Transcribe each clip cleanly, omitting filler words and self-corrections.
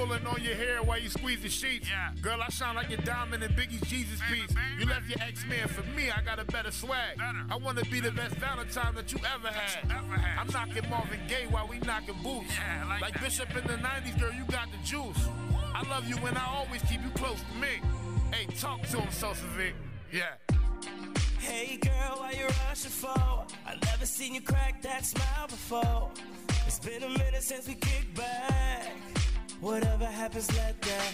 pulling on your hair while you squeeze the sheets. Yeah. Girl, I shine like your diamond in Biggie's Jesus piece. You left your ex-man for me, I got a better swag. I wanna be the best Valentine that you ever had. I'm knocking Marvin Gaye while we knocking boots. Yeah, like Bishop in the 90s, girl, you got the juice. I love you and I always keep you close to me. Hey, talk to him, Sosavic. Yeah. Hey girl, why you rushing for? I never seen you crack that smile before. It's been a minute since we kicked back. Whatever happens, let that.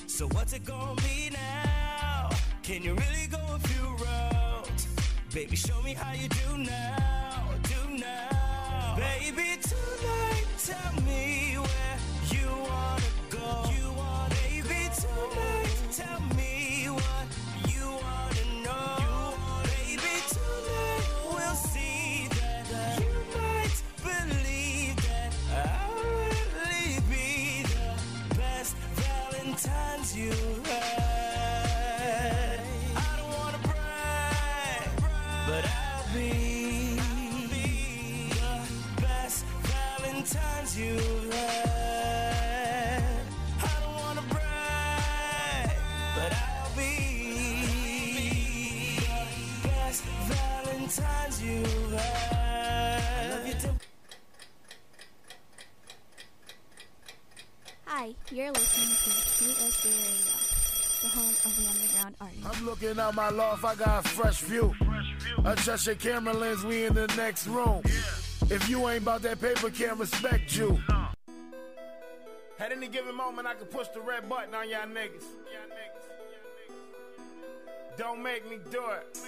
So what's it gonna be now? Can you really go a few rounds? Baby, show me how you do now, do now. Baby, tonight, tell me where you wanna go. Baby, tonight, tell me what you wanna know. Baby, tonight, we'll see that you might believe that I'll really be the best Valentine's you had. I don't wanna brag, but I'll be the best Valentine's you had. I don't wanna brag, but I'll be the best Valentine's you had. I love you too. Hi, you're listening to QSJ Radio, the home of the underground artist. I'm looking out my loft, I got a fresh view. Adjust your camera lens, we in the next room. If you ain't about that paper, can't respect you. At any given moment, I can push the red button on y'all niggas. Don't make me do it.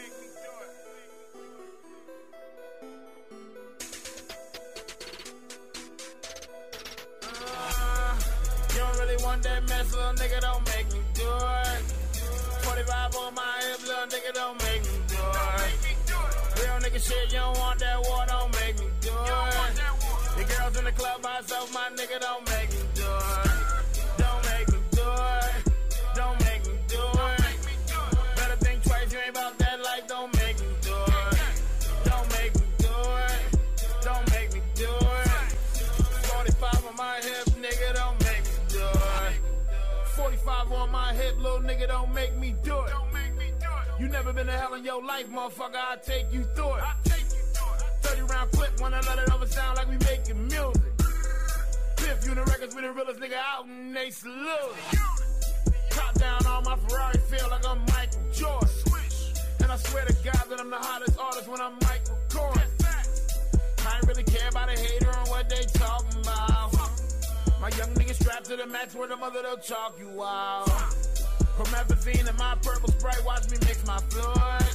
You don't really want that mess, little nigga, don't make me do it. 45 on my hip, little nigga, don't make me do it. Real nigga shit, you don't want that war, don't make me do it. The girls in the club by herself, my nigga, don't make me do it. Don't make me do it. Don't make me do it. Better think twice, you ain't about that life, don't make me do it. Don't make me do it. Don't make me do it. 45 on my hip, nigga, don't make me do it. 45 on my hip, little nigga, don't make me do it. You never been to hell in your life, motherfucker, I'll take you through it. 30 round clip, wanna let it over sound like we making music. Piff, you the records, we the realest nigga out and they salute. Top down on my Ferrari, feel like I'm Michael Jordan. And I swear to God that I'm the hottest artist when I'm mic recording. I ain't really care about a hater and what they talking about. My young nigga strapped to the max where the mother they'll chalk you out. Promethazine and my purple Sprite, watch me mix my fluid.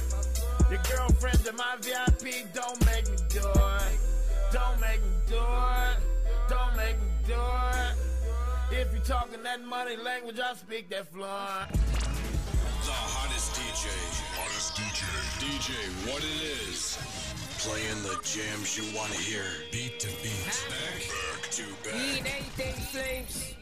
Your girlfriend's in my VIP, don't make me do it. Don't make me do it. Don't make me do it. If you talking that money language, I speak that fluent. The hottest DJ. DJ, what it is. Playing the jams you want to hear. Beat to beat. Back to back. We ain't anything, Flames.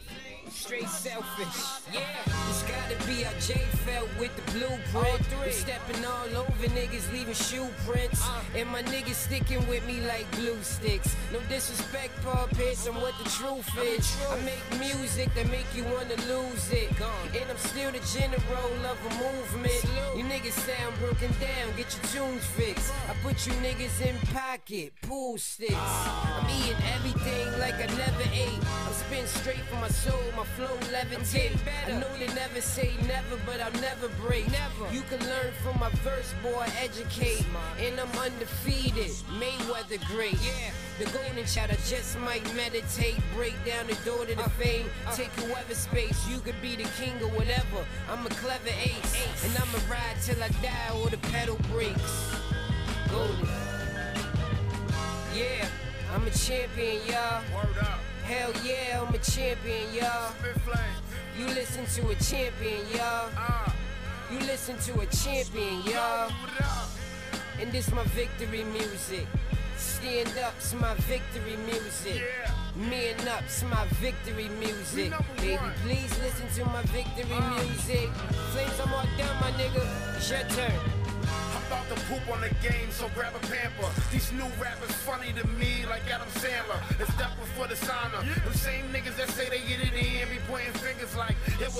Straight selfish. Yeah, it's gotta be how Jay felt with the blueprint. We stepping all over niggas, leaving shoe prints. And my niggas sticking with me like glue sticks. No disrespect, Paul Pierce, I'm what the truth is. I make music that make you wanna lose it. And I'm still the general of a movement. You niggas sound broken down, get your tunes fixed. I put you niggas in pocket, pool sticks. I'm eating everything like I never ate. I'm spitting straight from my soul, my flow levitate. I know they never say never, but I'll never break. You can learn from my verse, boy, educate. And I'm undefeated, Mayweather great. The golden child, I just might meditate. Break down the door to the fame. Take whoever space, you could be the king or whatever. I'm a clever ace, and I'ma ride till I die or the pedal breaks. Golden. Yeah, I'm a champion, y'all. Word up. Hell yeah, I'm a champion, y'all. You listen to a champion, y'all. You listen to a champion, y'all. And this my victory music. Stand up's my victory music. Man up's my victory music. Baby, please listen to my victory music. Flames, I'm all done, my nigga. It's your turn. About to poop on the game, so grab a pamper. These new rappers funny to me like Adam Sandler. It's that one for the sauna. Them same niggas that say they get it in,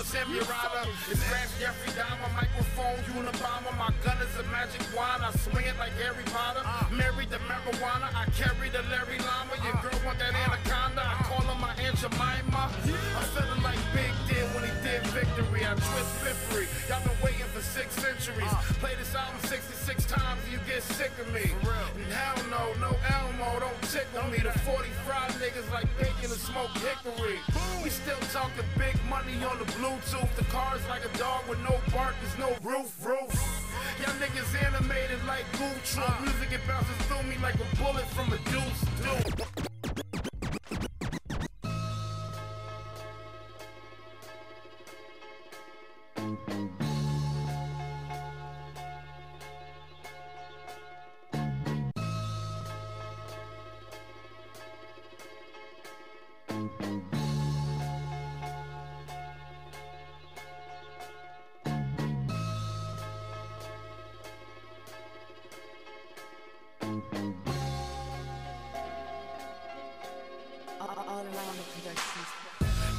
was him, your honor. It's Rance Jeffrey Dahmer, microphone, Unabomber. My gun is a magic wand, I swing it like Harry Potter. Married the marijuana, I carry the Larry Lama. Your girl want that anaconda, I call her my Aunt Jemima. I'm feeling like Big did when he did Victory. I twist Fiffery, y'all been waiting for 6 centuries. Play this album 66 times and you get sick of me. And hell no, no Elmo, don't tickle me. The 40 fried niggas like bacon and smoked hickory. We still talking big money on the Bluetooth. The car's like a dog with no bark, there's no roof. Y'all niggas animated like Goof Troop. Music it bounces through me like a bullet from a deuce.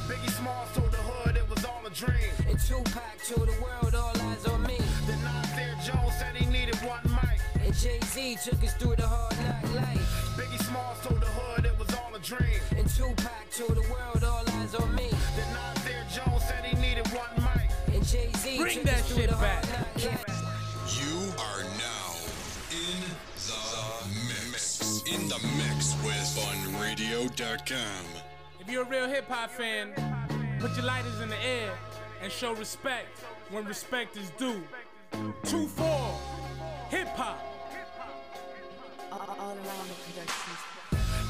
Biggie Smalls told the hood it was all a dream. And Tupac told the world all eyes on me. Then Nasir Jones said he needed one mic. And Jay-Z took us through the hard knock life. Biggie Smalls told the hood it was all a dream. And Tupac told the world all eyes on me. Then Nasir Jones said he needed one mic. And Jay-Z Bring took that us through shit the back. hard knock life. You are now in the mix. In the mix with funradio.com. If you're a real hip-hop fan, put your lighters in the air and show respect when respect is due. 2-4, hip-hop. All around the production.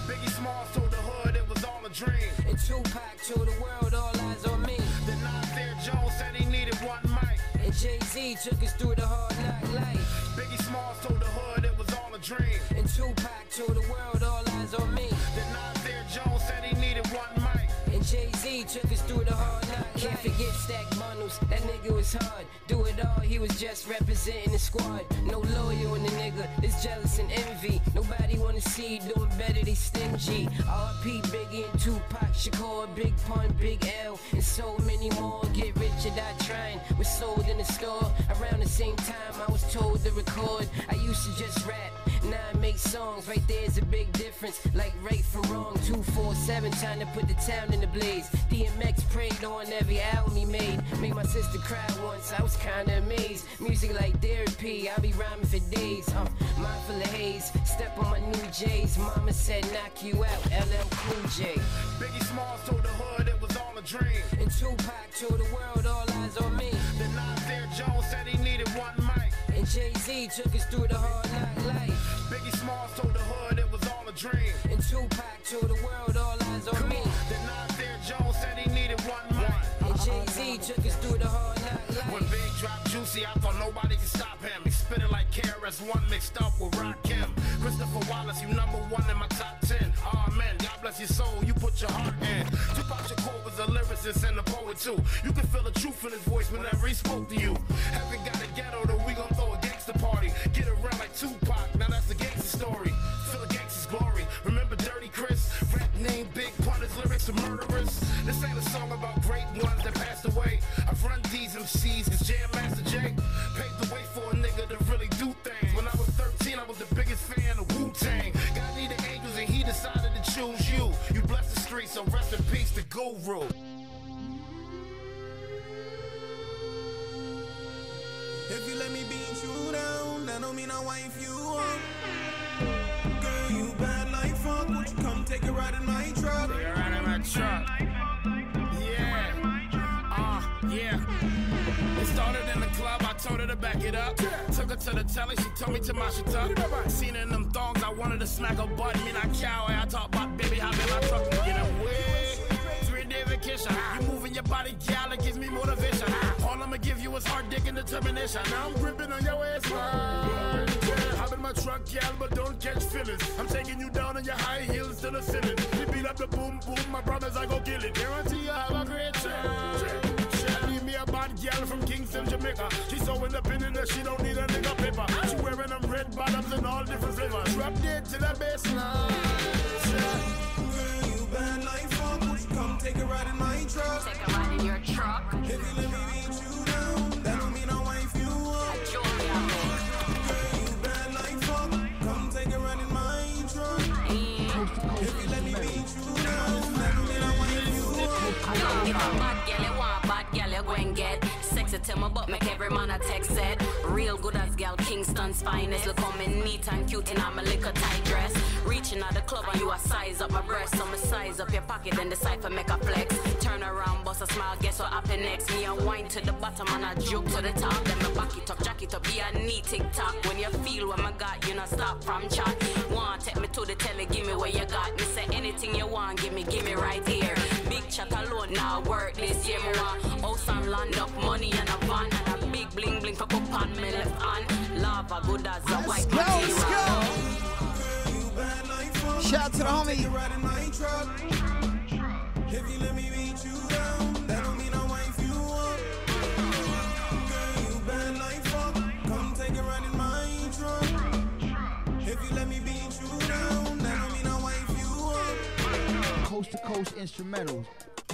Biggie Smalls told the hood it was all a dream. And Tupac told the world all eyes on me. Then Nasir Jones said he needed one mic. And Jay-Z took us through the hard knock life. Biggie Smalls told the hood it was all a dream. And Tupac told the world all eyes on me. Then Nasir Jones said he needed one mic. And Jay-Z took us through the hard knock life. Can't forget Stack Bundles, that nigga was hard. Do it all, he was just representing the squad. No loyal in the nigga, it's jealous and envy. Nobody wanna see you doing better, they stingy. R.P. Biggie and Tupac, Shakur, Big Pun, Big L, and so many more. Get rich or die trying, was sold in the store. Around the same time I was told to record. I used to just rap, now I make songs. Right there's a big difference, like right from wrong. 247 trying to put the town in the blaze. DMX prayed on every album he made. Made my sister cry once, I was kinda amazed. Music like therapy, I be rhyming for days. Mindful of haze, step on my new J's. Mama said knock you out, LL Cool J. Biggie Smalls told the hood it was all a dream. And Tupac told the world all eyes on me. Then Nasir Jones said he needed one mic. And Jay-Z took us through the hard knock life. Biggie Smalls told the hood it was all a dream. And Tupac told the world all eyes on me. Then Nasir Jones said he needed one mic. And Jay-Z took us through the hard knock When life. Big dropped Juicy, I thought nobody could stop him. He spit it like KRS-One mixed up with Rakim. Christopher Wallace, you #1 in my top 10. Amen, God bless your soul, you put your heart in. Tupac Shakur was a lyricist and a poet too. You can feel the truth in his voice whenever he spoke to you. Haven't got a ghetto, though we gon' throw a gangster party. Get around like Tupac, now that's a gangster story. Feel a gangster's glory. Remember Dirty Chris? Rap name Big Pun, his lyrics are murderous. This ain't a song about great ones that passed away. I've run these MCs, cause Jam Master Jay paved the way for a nigga to really do things. When I was 13, I was the biggest fan of Wu-Tang. God needed angels and he decided to choose you. You blessed the streets, so rest in peace to Guru. If you let me beat you down, that don't mean I wife you up. Girl, you bad like fuck. Won't you come take a ride in my truck? Take a ride in my truck. Yeah. It started in the club, I told her to back it up. Took her to the telly, she told me to mash it up. Seen her in them thongs, I wanted to smack her butt. Me not cow, I talk about baby, hop in my truck and get away. 3-day vacation, you moving your body, gal, it gives me motivation. All I'ma give you is hard dick and determination. Now I'm gripping on your waistline. Hop in my truck, gal, but don't catch feelings. I'm taking you down on your high heels to the ceiling. We beat up the boom boom, my promise I go kill it. Guarantee you have a great time. Leave me a bad girl from Kingston, Jamaica. She's so independent that she don't need a nigga paper. She wearing them red bottoms in all different flavors. Drop dead to the baseline. Girl, you bad like fuck. Won't you come take a ride in my truck? Take a ride in your truck. If you If a bad girl you want, bad girl you go and get. Sexy to my butt, make every man a text it. Real good as girl, Kingston's finest. Look how me neat and cute in my little tight dress. Reaching at the club and you a size up my breast. So me size up your pocket and decide for make a flex. Turn around, bust a smile, guess what happen next? Me a wine to the bottom and a joke to the top. Then me back it up, jack it up, be a neat tick-tock. When you feel what I got, you not stop from chat. Want take me to the telly, give me what you got. Me say anything you want, give me right here. Big chat alone, now work this year. Me want house and land up, money and a van. And a big bling bling for cup on me left hand. Lava good as a white material. Let's go. Shout out to the homie. If you let me beat you down, that don't mean I wife you up. Girl, you bad like fuck. Come take a ride in my truck. If you let me beat you down, that don't mean I wife you up. Coast to coast instrumentals.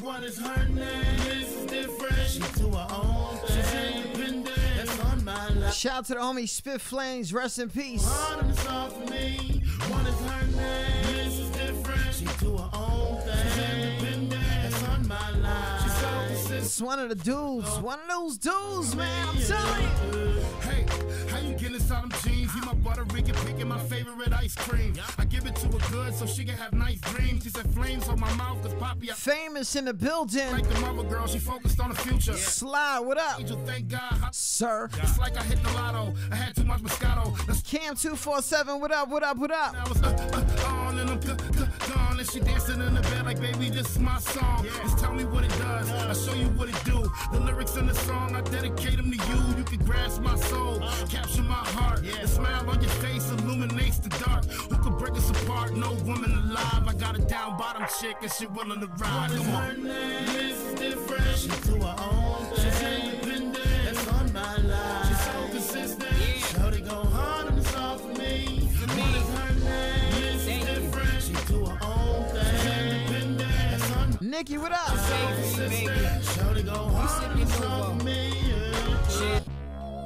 What is her name? This is different. She to her own thing. She's independent. That's on my life. Shout out to the homie Spit Flames. Rest in peace. Hard and soft for me. What is her name? This is different. She to her own thing. She's independent. That's on my life. She's so consistent. It's one of the dudes. One of those dudes, man. I'm telling you. Hey, how you get inside them jeans? He my Puerto Rican picking my favorite ice cream. I give it to her good so she can have nice dreams. She said flames on my mouth cause Poppy. Famous in the building. Like the mother girl, she focused on the future. Slide, what up? Angel, thank God. Sir. It's like I hit the lotto. I had too much Moscato. Cam 247, what up, what up, what up? I was on and I'm gone. And she dancing in the bed like, baby, this is my song. Just tell me what it does. I'll show you what it do. The lyrics in the song, I dedicate them to you. You can grasp my soul, capture my heart. The smile on your face illuminates the dark. Who could break us apart? No woman alive. I got a down bottom chick and she willing to ride. Come on. Her name is different. She to her own thing. She's independent. That's on my life. She's so consistent. Shorty go hard and soft for me. What is her name? Is different. She to her own thing. She's independent. That's on my life. Nikki, what up? She's so consistent. Shorty go hard and soft for me.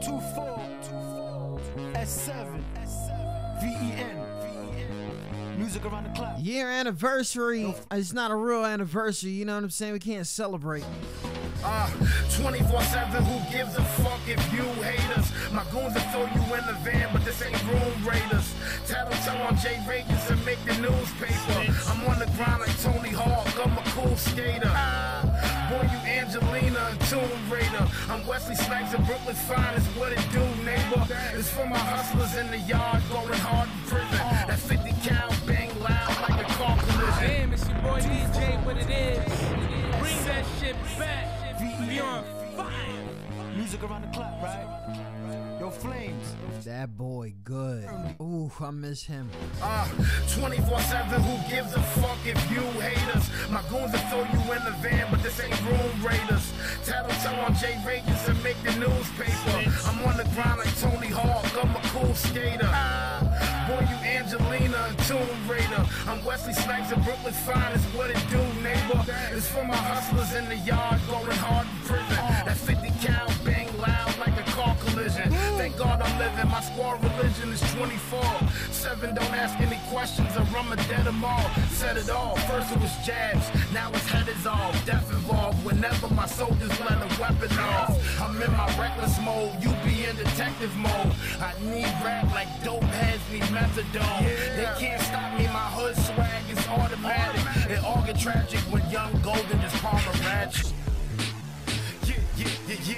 24 S7 VEN. Music around the clock. Year anniversary. It's not a real anniversary, you know what I'm saying? We can't celebrate. 24/7, who gives a fuck if you hate us? My goons will throw you in the van, but this ain't room raiders. Tattletale on J Vegas and make the newspaper. I'm on the grind like Tony Hawk, I'm a cool skater. Boy, you Angelina and Tomb Raider. I'm Wesley Snipes and Brooklyn's finest. What it do, neighbor? It's for my hustlers in the yard going hard in prison. That 50 cal bang loud like a car collision. Damn, it's your boy DJ, what it is. Bring that shit back. Be on fire. Music around the clock, right? Yo, Flames. That boy good. Ooh, I miss him. 24/7, who gives a fuck if you hate us? My goons will throw you in the van, but this ain't room raiders. Tattletale on J Vegas and make the newspaper. I'm on the grind like Tony Hawk, I'm a cool skater. Boy, you Angelina and Tomb Raider. I'm Wesley Snipes and Brooklyn's finest. What it do, neighbor? It's for my hustlers in the yard going hard in prison. That 50 cal bang loud like a car collision. Thank God I'm living. My squad religion is 24/7. Don't ask any questions or I'm a dead them all. Said it all. First it was jabs, now his head is off. Death involved whenever my soldiers let a weapon off. I'm in my reckless mode. You be in detective mode. I need rap like dope heads need methadone. They can't stop me. My hood swag is automatic. It all get tragic when young golden just palm a ratchet. Yeah.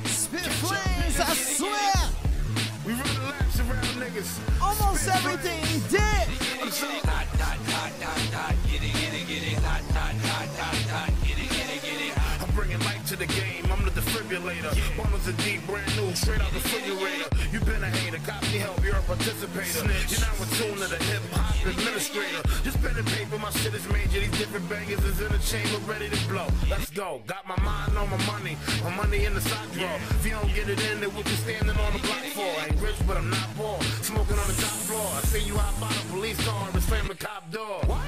Spit Flames, I swear. We run the laps around niggas. Almost everything he did. I'm so Get it, hot, get it, hot, get it. I'm bringing light to the game. I'm the defibrillator. Bundles of deep, brand new, straight out the refrigerator. You been a hater, cop me help, you're a participator. You're not in tune to the hip hop administrator. Just pen and paper, my shit is major. These different bangers is in the chamber, ready to blow. Let's go. Got my mind on my money in the sock drawer. If you don't get it in, then what you standing on the block for? I ain't rich, but I'm not poor. Smoking on the top floor. I see you hop by the police car and slam the cop door. What?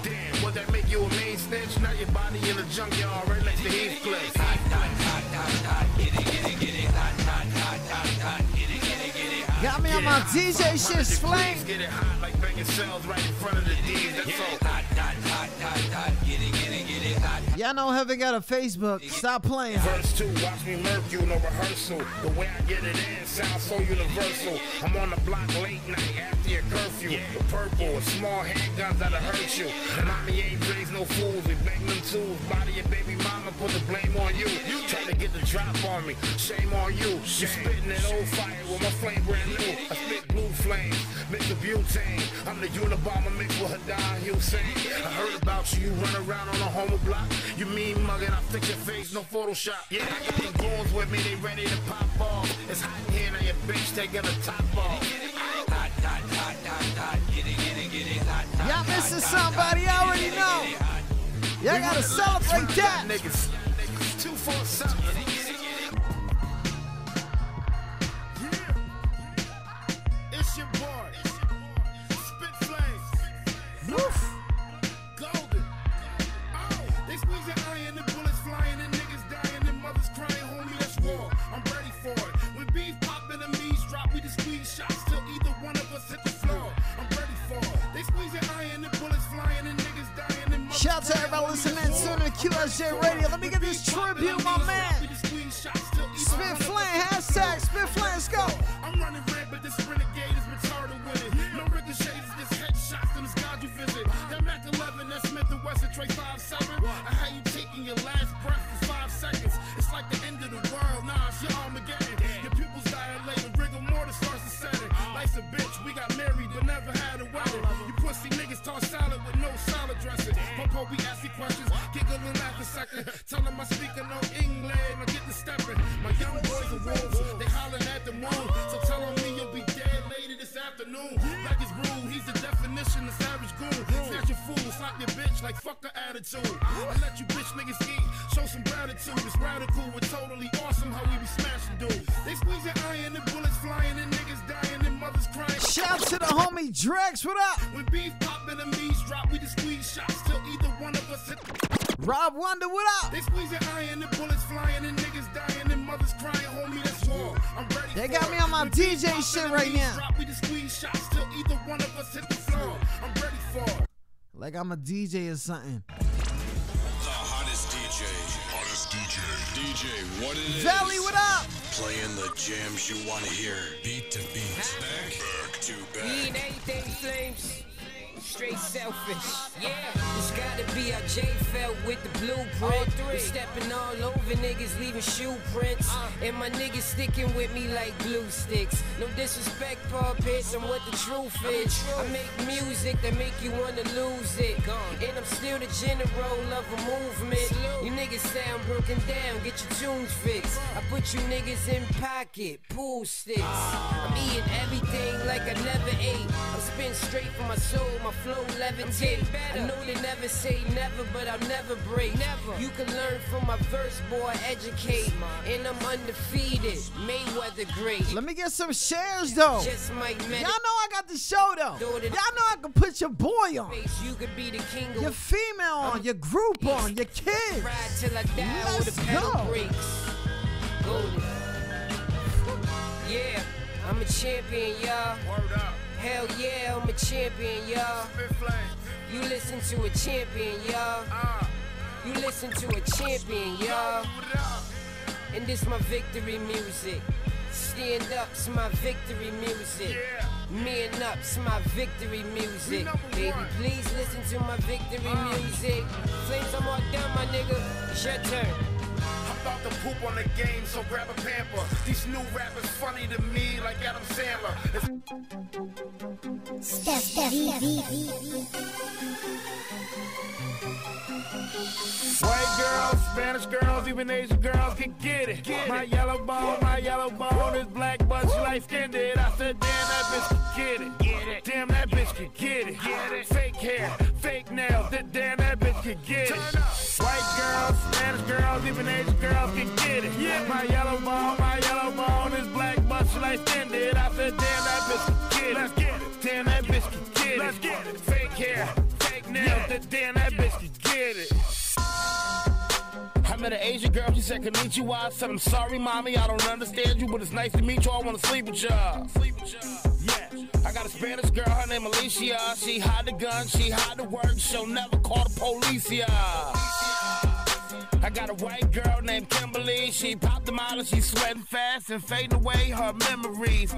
Damn, would that make you a main snitch? Now your body in the junkyard right next to Heathcliff. Got me on my DJ shit's flame. Get it hot like banging cells right in front of the D's. That's all. Get it, hot, get it, hot. Y'all know Heaven got a Facebook. Stop playing. Verse 2, watch me murk you, no rehearsal. The way I get it in sounds so universal. I'm on the block late night after your curfew. The purple with small handguns that'll hurt you. Mommy ain't raised no fools, we bang them tools. Body your baby mama, put the blame on you. Try to get the drop on me, shame on you. You spitting that old fire with my flame brand new. I spit blue flames, mix of butane. I'm the Unabomber mixed with Haddad Hussein. I heard about you, you run around on a homo block. You mean mugging, I fix your face, no Photoshop. Yeah, I got them goons with me, they ready to pop off. It's hot in here, now your bitch taking the top off. Hot, hot, hot, hot, hot. Get it, hot, hot. Y'all missing somebody, I already know. Y'all gotta celebrate that. Niggas, 247. It's your boy, Spit Flames. Woof. Golden. Oh, they squeezing iron and bullets flying and niggas dying and mothers crying, homie, that's war. I'm ready for it. When beef pop and the meats drop, we just squeeze shots till either one of us hit the floor. I'm ready for it. They squeezing iron and bullets flying and niggas dying and mothers Shout out to everybody listening soon to QSJ Radio. Let me get this tribute, my man. Spit Flame, hashtag Spit Flame, let's go. I'm running red, but this renegade is retarded with it. No ricochets, just headshots and it's God you visit. That Mac 11, that Smith & Wesson, Trey 5.7. I had you taking your last breath for 5 seconds. It's like the end of the world, nah, it's your Armageddon. Your pupils dilating, rigor mortis starts to set it. Life's a bitch, we got married, but never had a wedding. You pussy niggas toss salad with no salad dressing. Popo be asking questions, giggle and laugh a second. Tell them I speak no English, I get the stepping. My young boys are wolves, they hollering at the moon. So tell on me you'll be dead later this afternoon. Like it's rude, he's the definition of savage goon. Snatch your fool, slap your bitch like fuck her attitude. I let you bitch niggas eat, show some gratitude. It's radical, we're totally awesome how we be smashing dudes. They squeezing iron and bullets flying and niggas dying and mothers crying. Shout to the homie Drex, what up? When beef pop and the meats drop, we just squeeze shots till either one of us hit. Rob Wonder, what up? They squeezing iron and bullets flying and niggas dying and mothers crying, homie, that's war. I'm ready. They got me on my DJ shit right now. Drop, we just squeeze shots till either one of us hit the floor. I'm ready for it. Like I'm a DJ or something. The hottest DJ. Hottest DJ. DJ, what it is. Valley, what up? Playing the jams you want to hear. Beat to beat. Back to back. We ain't anything, Flames. Straight selfish. Yeah, it's gotta be our J felt with the blueprint. We stepping all over niggas, leaving shoe prints. And my niggas sticking with me like glue sticks. No disrespect, Paul Pierce, I'm what the truth is. I make music that make you wanna lose it. And I'm still the general of a movement. You niggas sound broken down, get your tunes fixed. I put you niggas in pocket, pool sticks. I'm eating everything like I never ate. I'm spitting straight from my soul, my flow levitate. I know they never say never, but I'll never break. You can learn from my verse, boy, educate. And I'm undefeated, Mayweather great. Let me get some shares though. Just might y'all know I got the show though. Y'all know I can put your boy on. You could be the king of your female on, your group on, your kids. Ride till I die. Let's with the pedal go. brakes. Golden. Yeah, I'm a champion, y'all. Word up. Hell yeah, I'm a champion, y'all. Spit Flames. You listen to a champion, y'all. You listen to a champion, y'all. And this my victory music. Stand up's my victory music. Man up's my victory music. Baby, please listen to my victory music. Flames, I'm all done, my nigga. It's your turn. I'm about to poop on the game, so grab a pamper. These new rappers funny to me like Adam Sandler. White girls, Spanish girls, even Asian girls can get it. My yellow bone is black, but she light skinned it. I said, damn, that bitch can get it. Damn, that bitch can get it. Fake hair, fake nails, damn, that bitch can get it. White girls, Spanish girls, even Asian girls can get it. My yellow bone is black, but she light skinned it. I said, damn, that bitch can get it. Let's get it. Damn, that bitch can get it. Let's get it. Fake hair, fake nails, damn, that bitch can get it. I met an Asian girl, she said, konnichiwa. I said, I'm sorry, mommy, I don't understand you, but it's nice to meet you, I wanna sleep with ya. Yeah, I got a Spanish girl, her name Alicia. She hide the gun, she hide the work, she'll never call the police, yeah. I got a white girl named Kimberly. She popped the model, she's sweating fast and fading away her memories.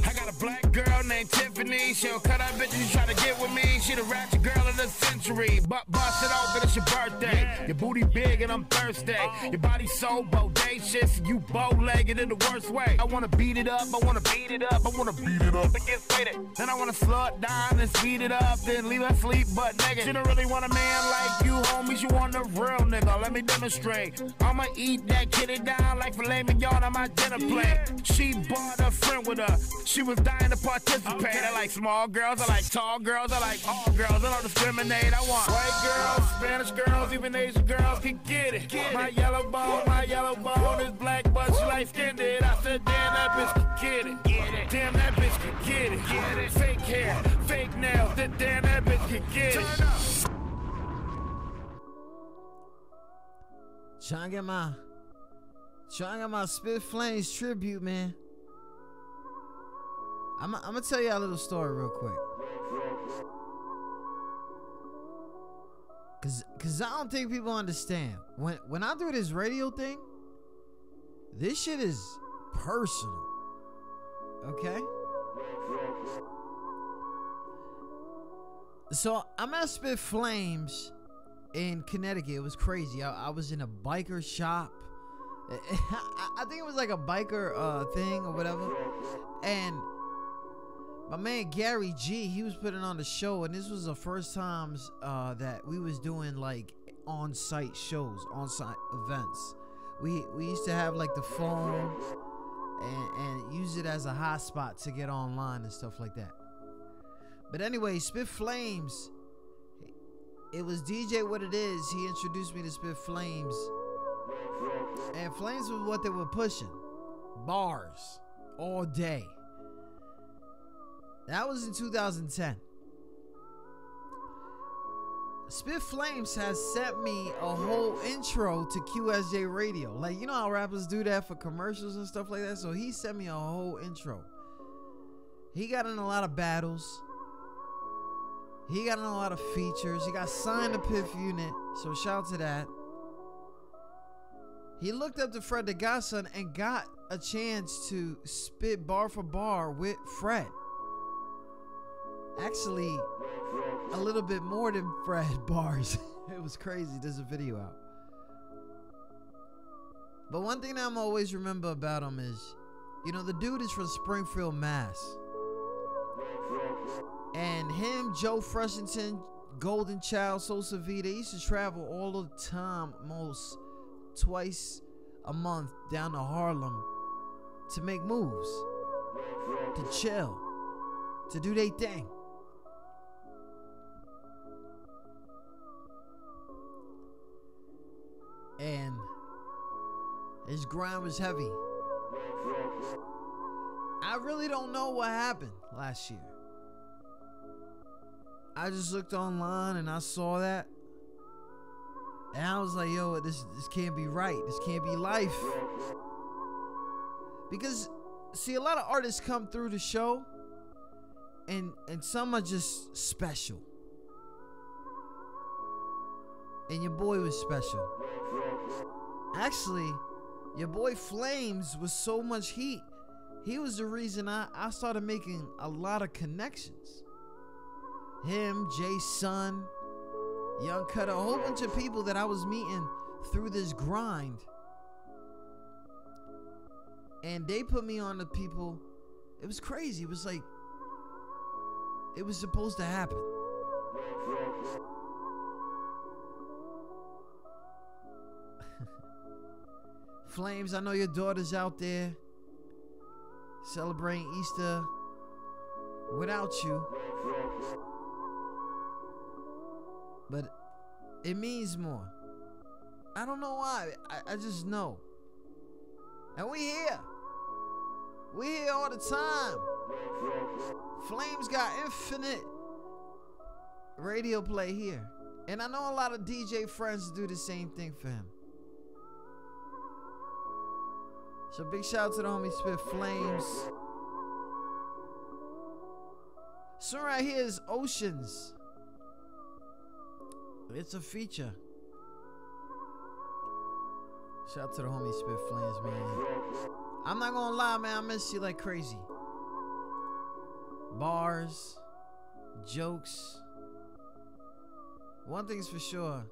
I got a black girl named Tiffany. She'll cut up bitches, she try to get with me. She the ratchet girl of the century. But bust it open, it's your birthday. Your booty big and I'm thirsty. Your body so bodacious, you bow-legged in the worst way. I wanna beat it up, I wanna beat it up, I wanna beat it up and get faded. Then I wanna slow it down and speed it up, then leave her sleep but naked. She don't really want a man like you, homies. You want a real nigga, let me demonstrate. I'ma eat that kitty down like filet mignon on my dinner plate. She brought a friend with her. She was dying to participate. I like small girls, I like tall girls, I like all girls. I don't discriminate. I want white girls, Spanish girls, even Asian girls can get it. My yellow bone is black, but she light skinned it. I said, damn, that bitch can get it. Damn, that bitch can get it. Fake hair, fake nails, damn, that bitch can get it. Trying to get my Spit Flames tribute, man. I'm gonna tell you a little story real quick. Cause I don't think people understand. When I do this radio thing, this shit is personal. Okay? So I'm at Spit Flames in Connecticut. It was crazy. I was in a biker shop. I think it was like a biker thing or whatever. And my man Gary G, he was putting on the show, and this was the first times that we was doing like on-site shows, on-site events. We used to have like the phone and use it as a hotspot to get online and stuff like that. But anyway, Spit Flames, it was DJ What It Is. He introduced me to Spit Flames, and Flames was what they were pushing. Bars all day. That was in 2010. Spit Flames has sent me a whole intro to QSJ Radio. Like, you know how rappers do that for commercials and stuff like that? So he sent me a whole intro. He got in a lot of battles. He got in a lot of features. He got signed to Piff Unit. So shout out to that. He looked up to Fred the Godson and got a chance to spit bar for bar with Fred. Actually, a little bit more than Fred bars. It was crazy. There's a video out. But one thing that I'm always remember about him is, you know, the dude is from Springfield, Mass. And him, Joe Freshington, Golden Child, Sosa V, they used to travel all the time, most twice a month down to Harlem to make moves, to chill, to do their thing. And his grind was heavy. I really don't know what happened last year. I just looked online and I saw that, and I was like, yo, this can't be right. This can't be life. Because, see, a lot of artists come through the show, and some are just special. And your boy was special. Actually, your boy Flames was so much heat. He was the reason I started making a lot of connections. Him, Jay Sun, Young Cutter, a whole bunch of people that I was meeting through this grind. And they put me on to people. It was crazy. It was like, it was supposed to happen. Flames, I know your daughter's out there celebrating Easter without you. But it means more. I don't know why. I just know. And we here. We here all the time. Flames got infinite radio play here. And I know a lot of DJ friends do the same thing for him. So big shout out to the homie Spit Flames. So right here is Oceans. It's a feature. Shout out to the homie Spit Flames, man. I'm not gonna lie, man. I miss you like crazy. Bars, jokes. One thing's for sure.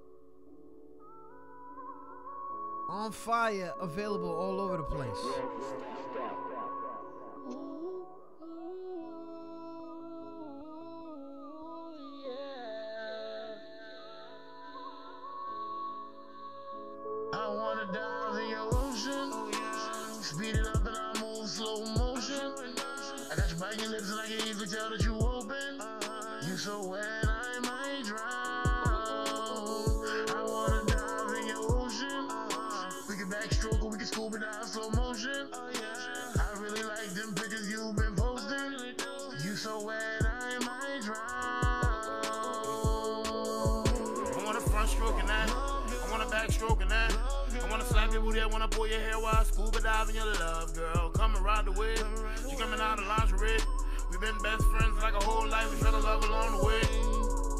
On Fire, available all over the place. I wanna dive in your ocean. Speed it up and I move slow motion. I got your biting lips and I can easily tell that you open. You so wet, I might drown. I wanna dive in your ocean. We can backstroke or we can scuba dive slow motion. I really like them pictures you've been posting. You so wet, I might drown. I want a front stroke in that. I want a backstroke in that. I wanna slap your booty, I wanna pull your hair while I scuba dive in your love, girl. Come and ride the wave. She coming out of lingerie. We've been best friends like a whole life. We fell in love along the way.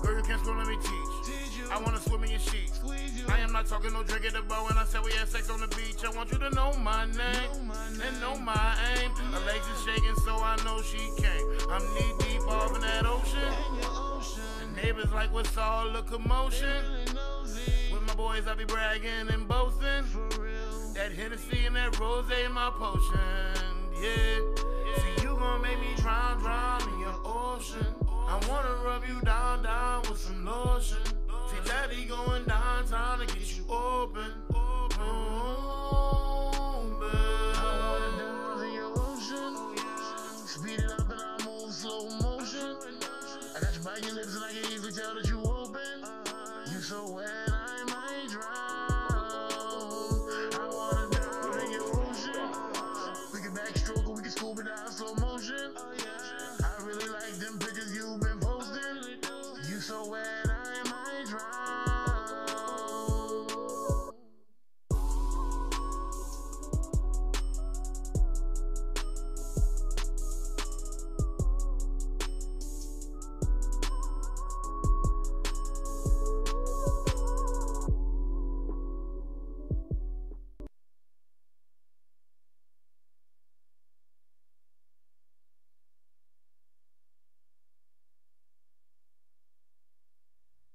Girl, you can't swim, let me teach you. I wanna swim in your sheets. I am not talking no drink at the bar when I said we had sex on the beach. I want you to know my name and know my aim. Her legs is shaking, so I know she came. I'm knee deep off in that ocean. The neighbors like, what's all the commotion? With my boys, I be bragging and boasting. That Hennessy and that rose my potion. Yeah. See, you gon' make me drown in your ocean. I wanna rub you down with some lotion. See, daddy going downtown to get you open. I wanna dive in your ocean. Speed it up and I move slow motion. I got your biting lips and I can easily tell that you open. You so wet, I might drown. I wanna dive in your ocean. We can backstroke or we can scuba dive slow motion. I really like them pictures you've been posting. You so wet, I might drown.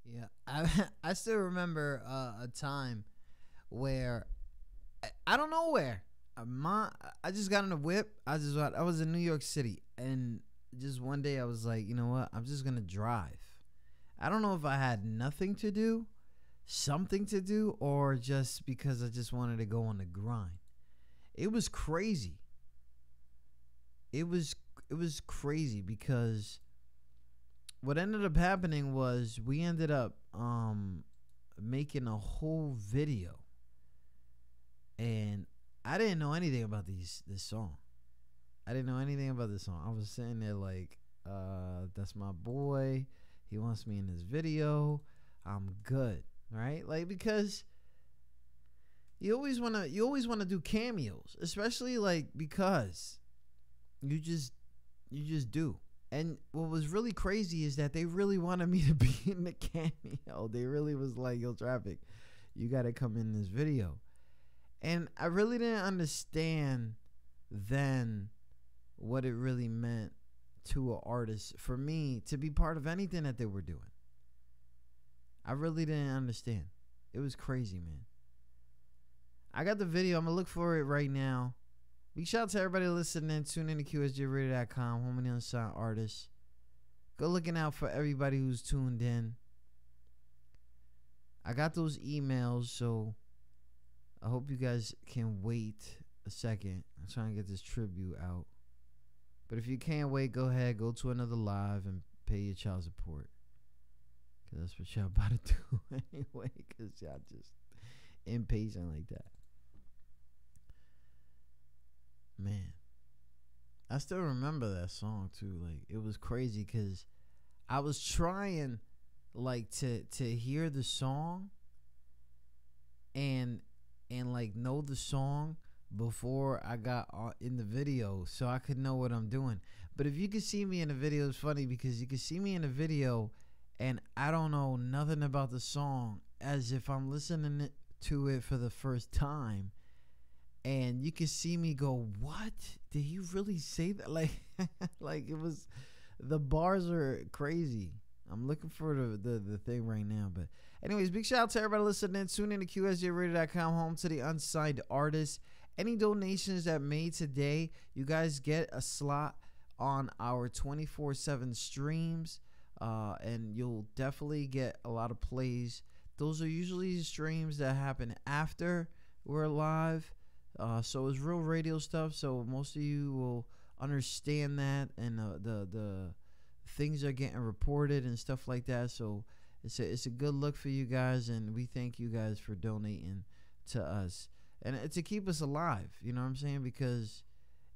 Yeah, I still remember a time where I don't know where I just got in a whip. I was in New York City, and just one day I was like, you know what? I'm just gonna drive. I don't know if I had nothing to do, something to do, or just because I just wanted to go on the grind. It was crazy. It was crazy because what ended up happening was we ended up making a whole video, and I didn't know anything about this song. I didn't know anything about this song. I was sitting there like, that's my boy. He wants me in his video. I'm good, right? Like, because you always wanna do cameos, especially like because you just do. And what was really crazy is that they really wanted me to be in the cameo. They really was like, yo, Traffic, you got to come in this video. And I really didn't understand then what it really meant to an artist for me to be part of anything that they were doing. I really didn't understand. It was crazy, man. I got the video. I'm going to look for it right now. Big shout out to everybody listening. Tune in to QSJRadio.com, home of the unsigned artists. Go looking out for everybody who's tuned in. I got those emails, so I hope you guys can wait a second. I'm trying to get this tribute out. But if you can't wait, go ahead, go to another live and pay your child support. Because that's what y'all about to do anyway, because y'all just impatient like that. Man, I still remember that song too. Like, it was crazy because I was trying like to hear the song and like know the song before I got in the video so I could know what I'm doing. But if you could see me in the video, it's funny because you can see me in the video and I don't know nothing about the song, as if I'm listening to it for the first time, and you can see me go, what? Did he really say that? Like, like it was, the bars are crazy. I'm looking for the thing right now. But anyways, big shout out to everybody listening. Tune in to QSJRadio.com, home to the unsigned artists. Any donations that made today, you guys get a slot on our 24/7 streams, and you'll definitely get a lot of plays. Those are usually streams that happen after we're live, so it's real radio stuff, so most of you will understand that, and the things are getting reported and stuff like that, so it's a good look for you guys, and we thank you guys for donating to us, and to keep us alive, you know what I'm saying, because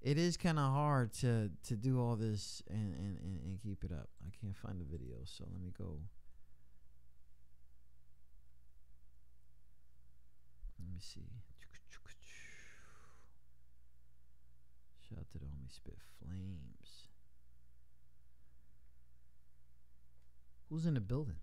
it is kind of hard to do all this and keep it up. I can't find the video, so let me go. Let me see. Shout out to the homie Spit Flames. Who's in the building?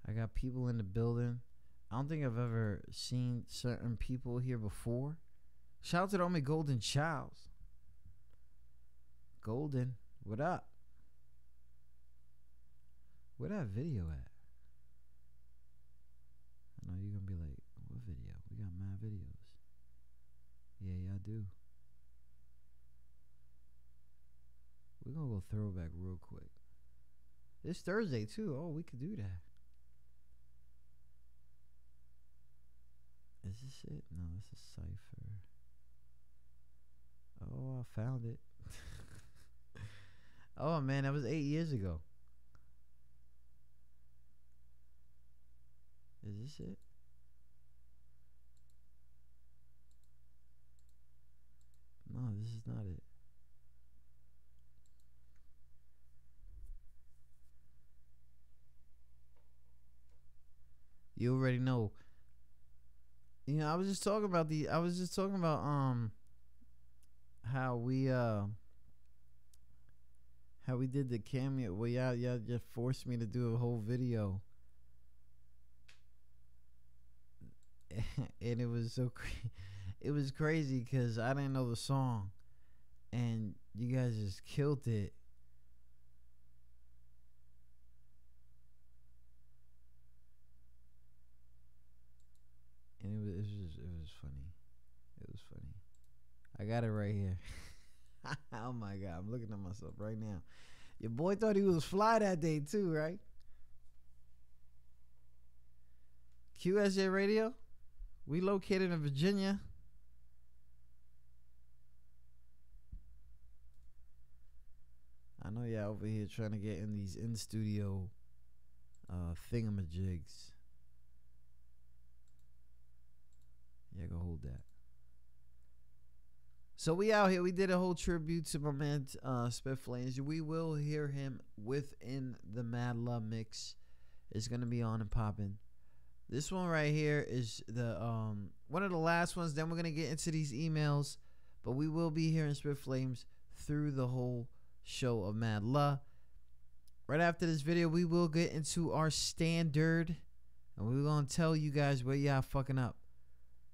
I got people in the building. I don't think I've ever seen certain people here before. Shout out to the homie Golden Childs. Golden, what up? Where that video at? I know you're going to be like, what video? We got mad videos. Yeah, y'all do. We're going to go throwback real quick. It's Thursday, too. Oh, we could do that. Is this it? No, this is Cypher. Oh, I found it. Oh, man, that was 8 years ago. Is this it? No, this is not it. You already know. You know, I was just talking about how we did the cameo. Well, y'all just forced me to do a whole video. And it was so it was crazy because I didn't know the song, and you guys just killed it. And it was funny. It was funny. I got it right here. Oh my God, I'm looking at myself right now. Your boy thought he was fly that day too, right? QSJ Radio. We located in Virginia. I know y'all over here trying to get in these in-studio thingamajigs. Yeah, go hold that. So we out here. We did a whole tribute to my man Spit Flames. We will hear him within the Mad Love mix. It's gonna be on and popping. This one right here is the one of the last ones. Then we're gonna get into these emails, but we will be hearing Spit Flames through the whole show of Mad Love. Right after this video, we will get into our standard, and we're gonna tell you guys where y'all fucking up.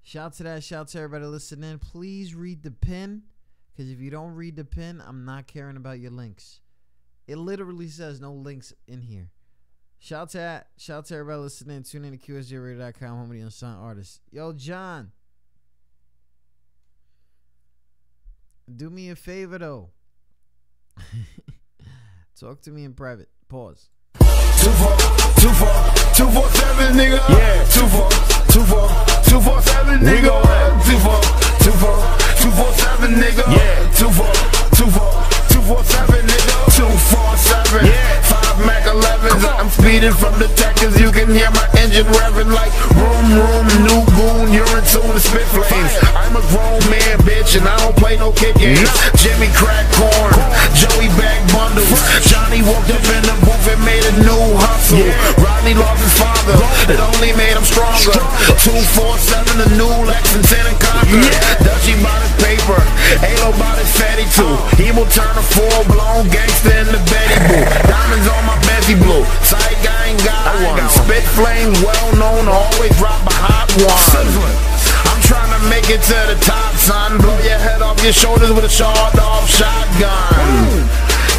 Shout to that. Shout to everybody listening. Please read the pin, because if you don't read the pin, I'm not caring about your links. It literally says no links in here. Shout to that. Shout to everybody listening. Tune in to QSJRadio.com, home of the unsigned artists. Yo, John. Do me a favor, though. Talk to me in private. Pause. 247, nigga. Yeah. 247, nigga. 247, nigga. Yeah. 247, nigga. 247. Yeah. 5 Mac 11s. I'm speeding from the Texas. You can hear my engine revving like room, new goon. You're in tune to Spit Flames. I'm a grown man, bitch, and I don't play no kid games. Jimmy crack corn, Joey bag bundles. Johnny walked up in the booth and made a new hustle. Rodney lost his father. It only made him stronger. 247, a new Lexington and Conquer. Dutchie bought his paper. Halo bought his fatty two. He will turn a full-blown gangster in the Betty Boo. Diamonds on my Bessie Blue. Side guy ain't got one. Spit flame, well known, always drop a hot one. I'm trying to make it to the top, son. Blow your head off your shoulders with a sawed-off shotgun.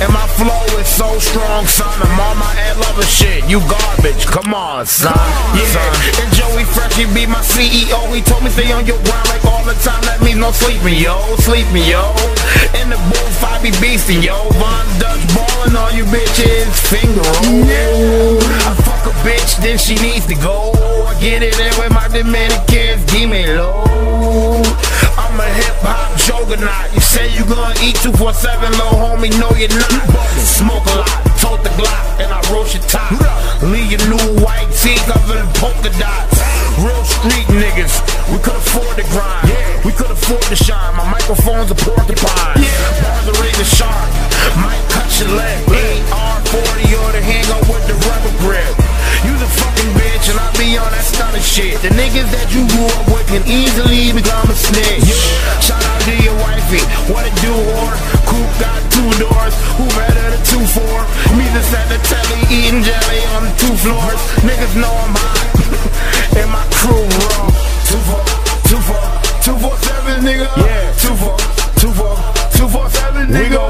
And my flow is so strong, son. I'm on my head loving shit. You garbage. Come on, son. Yeah. And Joey Fresh, he be my CEO. He told me stay on your grind like all the time. That means no sleeping, yo. Sleeping, yo. In the booth, I be beasting, yo. Von Dutch ballin' all you bitches. Finger roll. I fuck a bitch, then she needs to go. I get it in with my Dominicans. Give me low. I'm a hip-hop juggernaut. You say you gonna eat 247, low homie, no you're not. Smoke a lot, tote the Glock, and I roast your top. Leave your new white tee covered in polka dots. Real street niggas, we could afford to grind. We could afford to shine. My microphone's a porcupine. Bars are razor sharp, might cut your leg. AR-40 or the handgun with the rubber grip. You the fucking bitch and I be on that stunning shit. The niggas that you grew up with can easily become a snitch. Shout out to your wifey, what it do, whore? Coupe got 2 doors, who better than 2-4? Me just at the telly, eating jelly on the 2 floors. Niggas know I'm hot, and my crew raw. 247, nigga. Yeah, 247, nigga.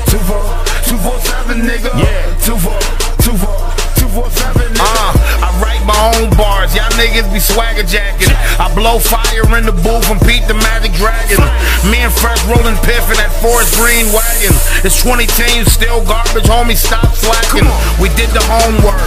247, nigga. Yeah, 247, nigga. I write my own bars, y'all niggas be swagger jacking. I blow fire in the booth and Pete the Magic Dragon. Me and Fresh rolling piff in that Forest Green wagon. It's 20 teams, still garbage, homie, stop slacking. We did the homework,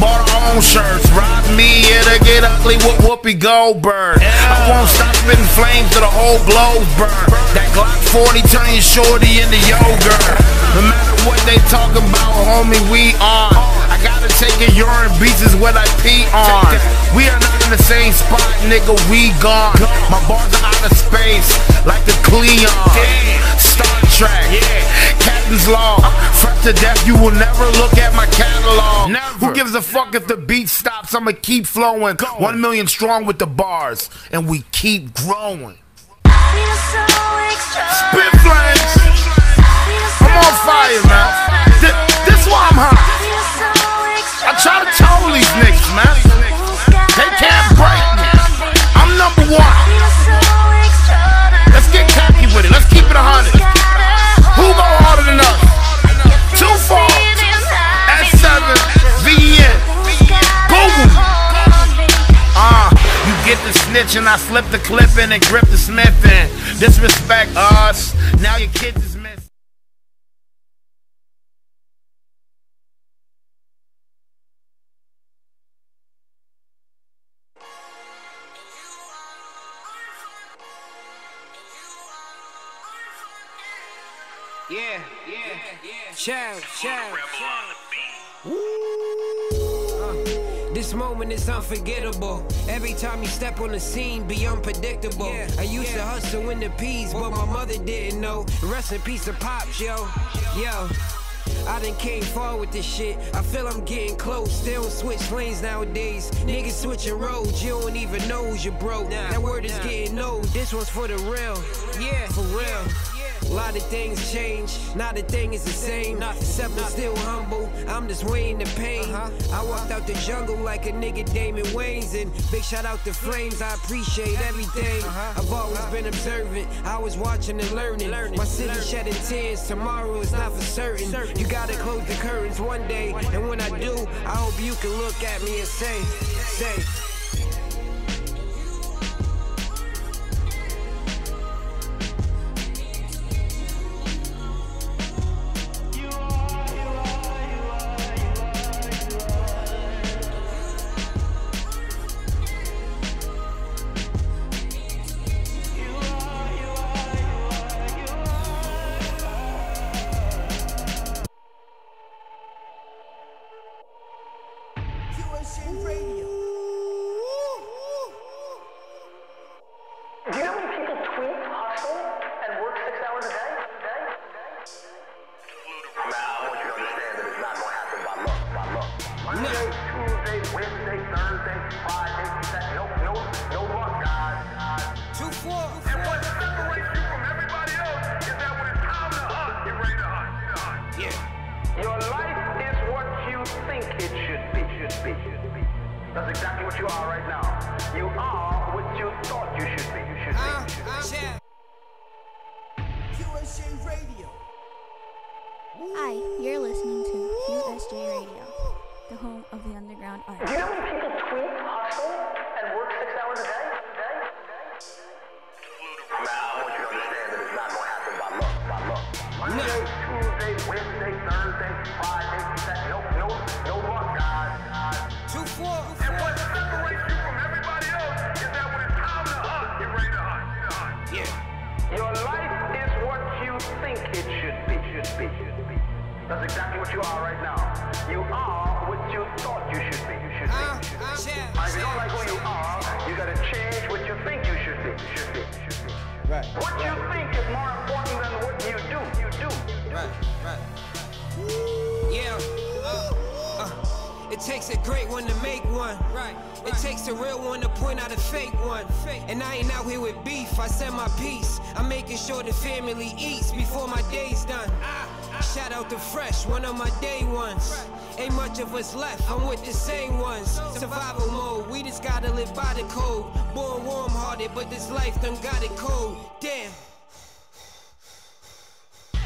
bought our own shirts. Rock me, it'll get ugly with Whoopi Goldberg. I won't stop spitting flames till the whole globe's burn. That Glock 40 turn your shorty into yogurt. No matter what they talking about, homie, we on. I gotta take a urine beats is what I pee on. We are not in the same spot, nigga, we gone. My bars are out of space, like the Cleon. Star Trek, Captain's Law. Fresh to death, you will never look at my catalog. Who gives a fuck if the beat stops? I'ma keep flowing. 1 million strong with the bars, and we keep growing. Spit flames. I'm on fire, man. This why I'm hot. I try to tell these niggas, man. They can't break me. I'm number 1. Let's get cocky with it. Let's keep it 100. Who go harder than us? 2-4, S7, VN. Boom. You get the snitch and I slip the clip in and grip the smith in. Disrespect us. Now your kids is missing. Shout. This moment is unforgettable. Every time you step on the scene, be unpredictable. I used to hustle in the peas, but my mother didn't know. Rest in peace of Pops, yo. I done came far with this shit. I feel I'm getting close. They don't switch lanes nowadays. Niggas switching roads. You don't even know who's your bro. That word is getting old. This one's for the real. Yeah, for real. A lot of things change, not a thing is the same. Except I'm still humble, I'm just weighing the pain. I walked out the jungle like a nigga Damon Wayans. And big shout out to Flames, I appreciate everything. I've always been observant, I was watching and learning. My city shedding tears, tomorrow is not for certain. You gotta close the curtains one day, and when I do, I hope you can look at me and say. QSJ Radio. Yeah. Your life is what you think it should be. That's exactly what you are right now. You are what you thought you should be. QSJ Radio. Hi, you're listening to QSJ Radio, the home of the underground art. Do you know when people tweet, hustle, and work 6 hours a day? Now, I want you to understand that it's not going to happen by luck. Monday, Tuesday, Wednesday, Thursday, Friday, Saturday. No luck, guys. 2-4. And what separates you from everybody else is that when it's time to hunt, you're ready to hunt. Yeah. Your life is what you think it should be. That's exactly what you are right now. You are what you thought you should be. If you don't like who you are, you gotta change what you think you should be. Right. What you think is more important than what you do. Right. Yeah. It takes a great one to make one. Right. It takes a real one to point out a fake one. And I ain't out here with beef, I said my piece. I'm making sure the family eats before my day's done. Shout out to Fresh, one of my day ones. Ain't much of us left, I'm with the same ones. Survival mode, we just gotta live by the code. Born warm-hearted, but this life done got it cold. Damn.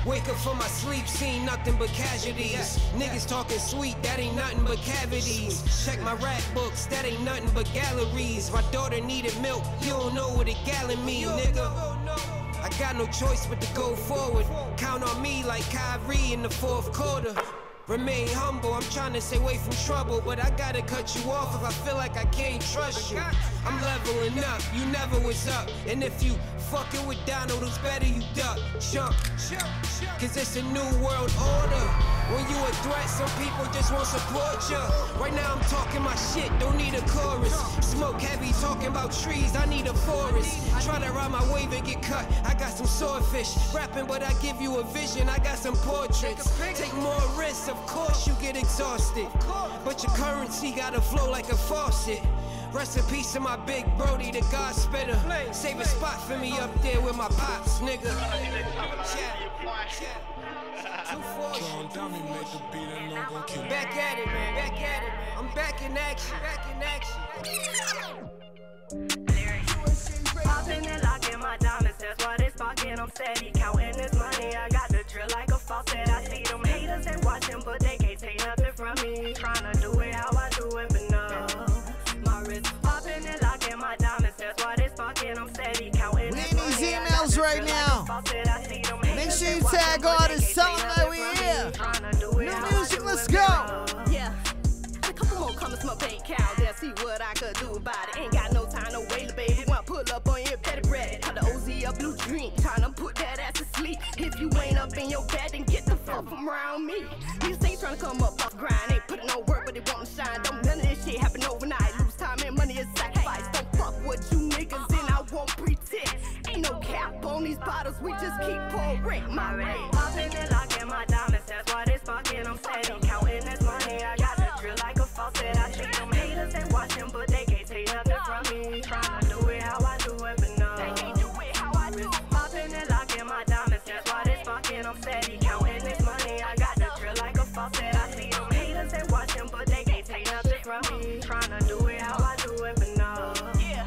Wake up from my sleep, seen nothing but casualties. Niggas talking sweet, that ain't nothing but cavities. Check my rap books, that ain't nothing but galleries. My daughter needed milk, you don't know what a gallon mean, nigga. I got no choice but to go forward. Count on me like Kyrie in the fourth quarter. Remain humble, I'm trying to stay away from trouble, but I gotta cut you off if I feel like I can't trust you. I'm leveling up, you never was up. And if you fucking with Donald, it's better you duck, chump. Cause it's a new world order. When you a threat, some people just won't support you. Right now I'm talking my shit, don't need a chorus. Smoke heavy, talking about trees, I need a forest. Try to ride my wave and get cut, I got some swordfish. Rapping, but I give you a vision, I got some portraits. Take more risks, of course you get exhausted. But your currency gotta flow like a faucet. Rest in peace to my big Brody, the God spitter. Save a spot for me up there with my pops, nigga. Back at it, man. Back at it, man. I'm back in action. Popping and locking my diamonds, that's why they sparking. I'm steady counting this money. I got the drill like a faucet. I see them haters, they watching, but they can't take nothing from me. Tryna do it how I do it, but no. My wrist popping and locking my diamonds, that's why they sparking. I'm steady counting this money. We need these emails right now. Make sure you tag artists, tell them that we here. New music, let's go. Yeah. A couple more comments, my bank account. They'll see what I could do about it. Ain't got no time to wait, baby. Want to pull up on your petty bread. Call the OZ a blue drink. Tryna put that ass to sleep. If you ain't up in your bed, then get the fuck from around me. These things tryna come up off the grind. Ain't putting no work, but they want to shine. Don't none of this shit happen overnight. Lose time and money is sacrifice. Don't fuck with you niggas, and I won't pretend. Ain't no cap on these bottles, we just keep pouring. My rate. Popping and locking my diamonds, that's why they sparking. I'm steady counting this money. I got the drill like a faucet. I see them haters, they watching, but they can't take nothing from me. Tryna do it how I do it, but no. They can't do it how I do. Popping and locking my diamonds, that's why they sparking. I'm steady counting this money. I got the drill like a faucet. I see them haters, they watching, but they can't take nothing from me. Tryna do it how I do it, but no. Yeah.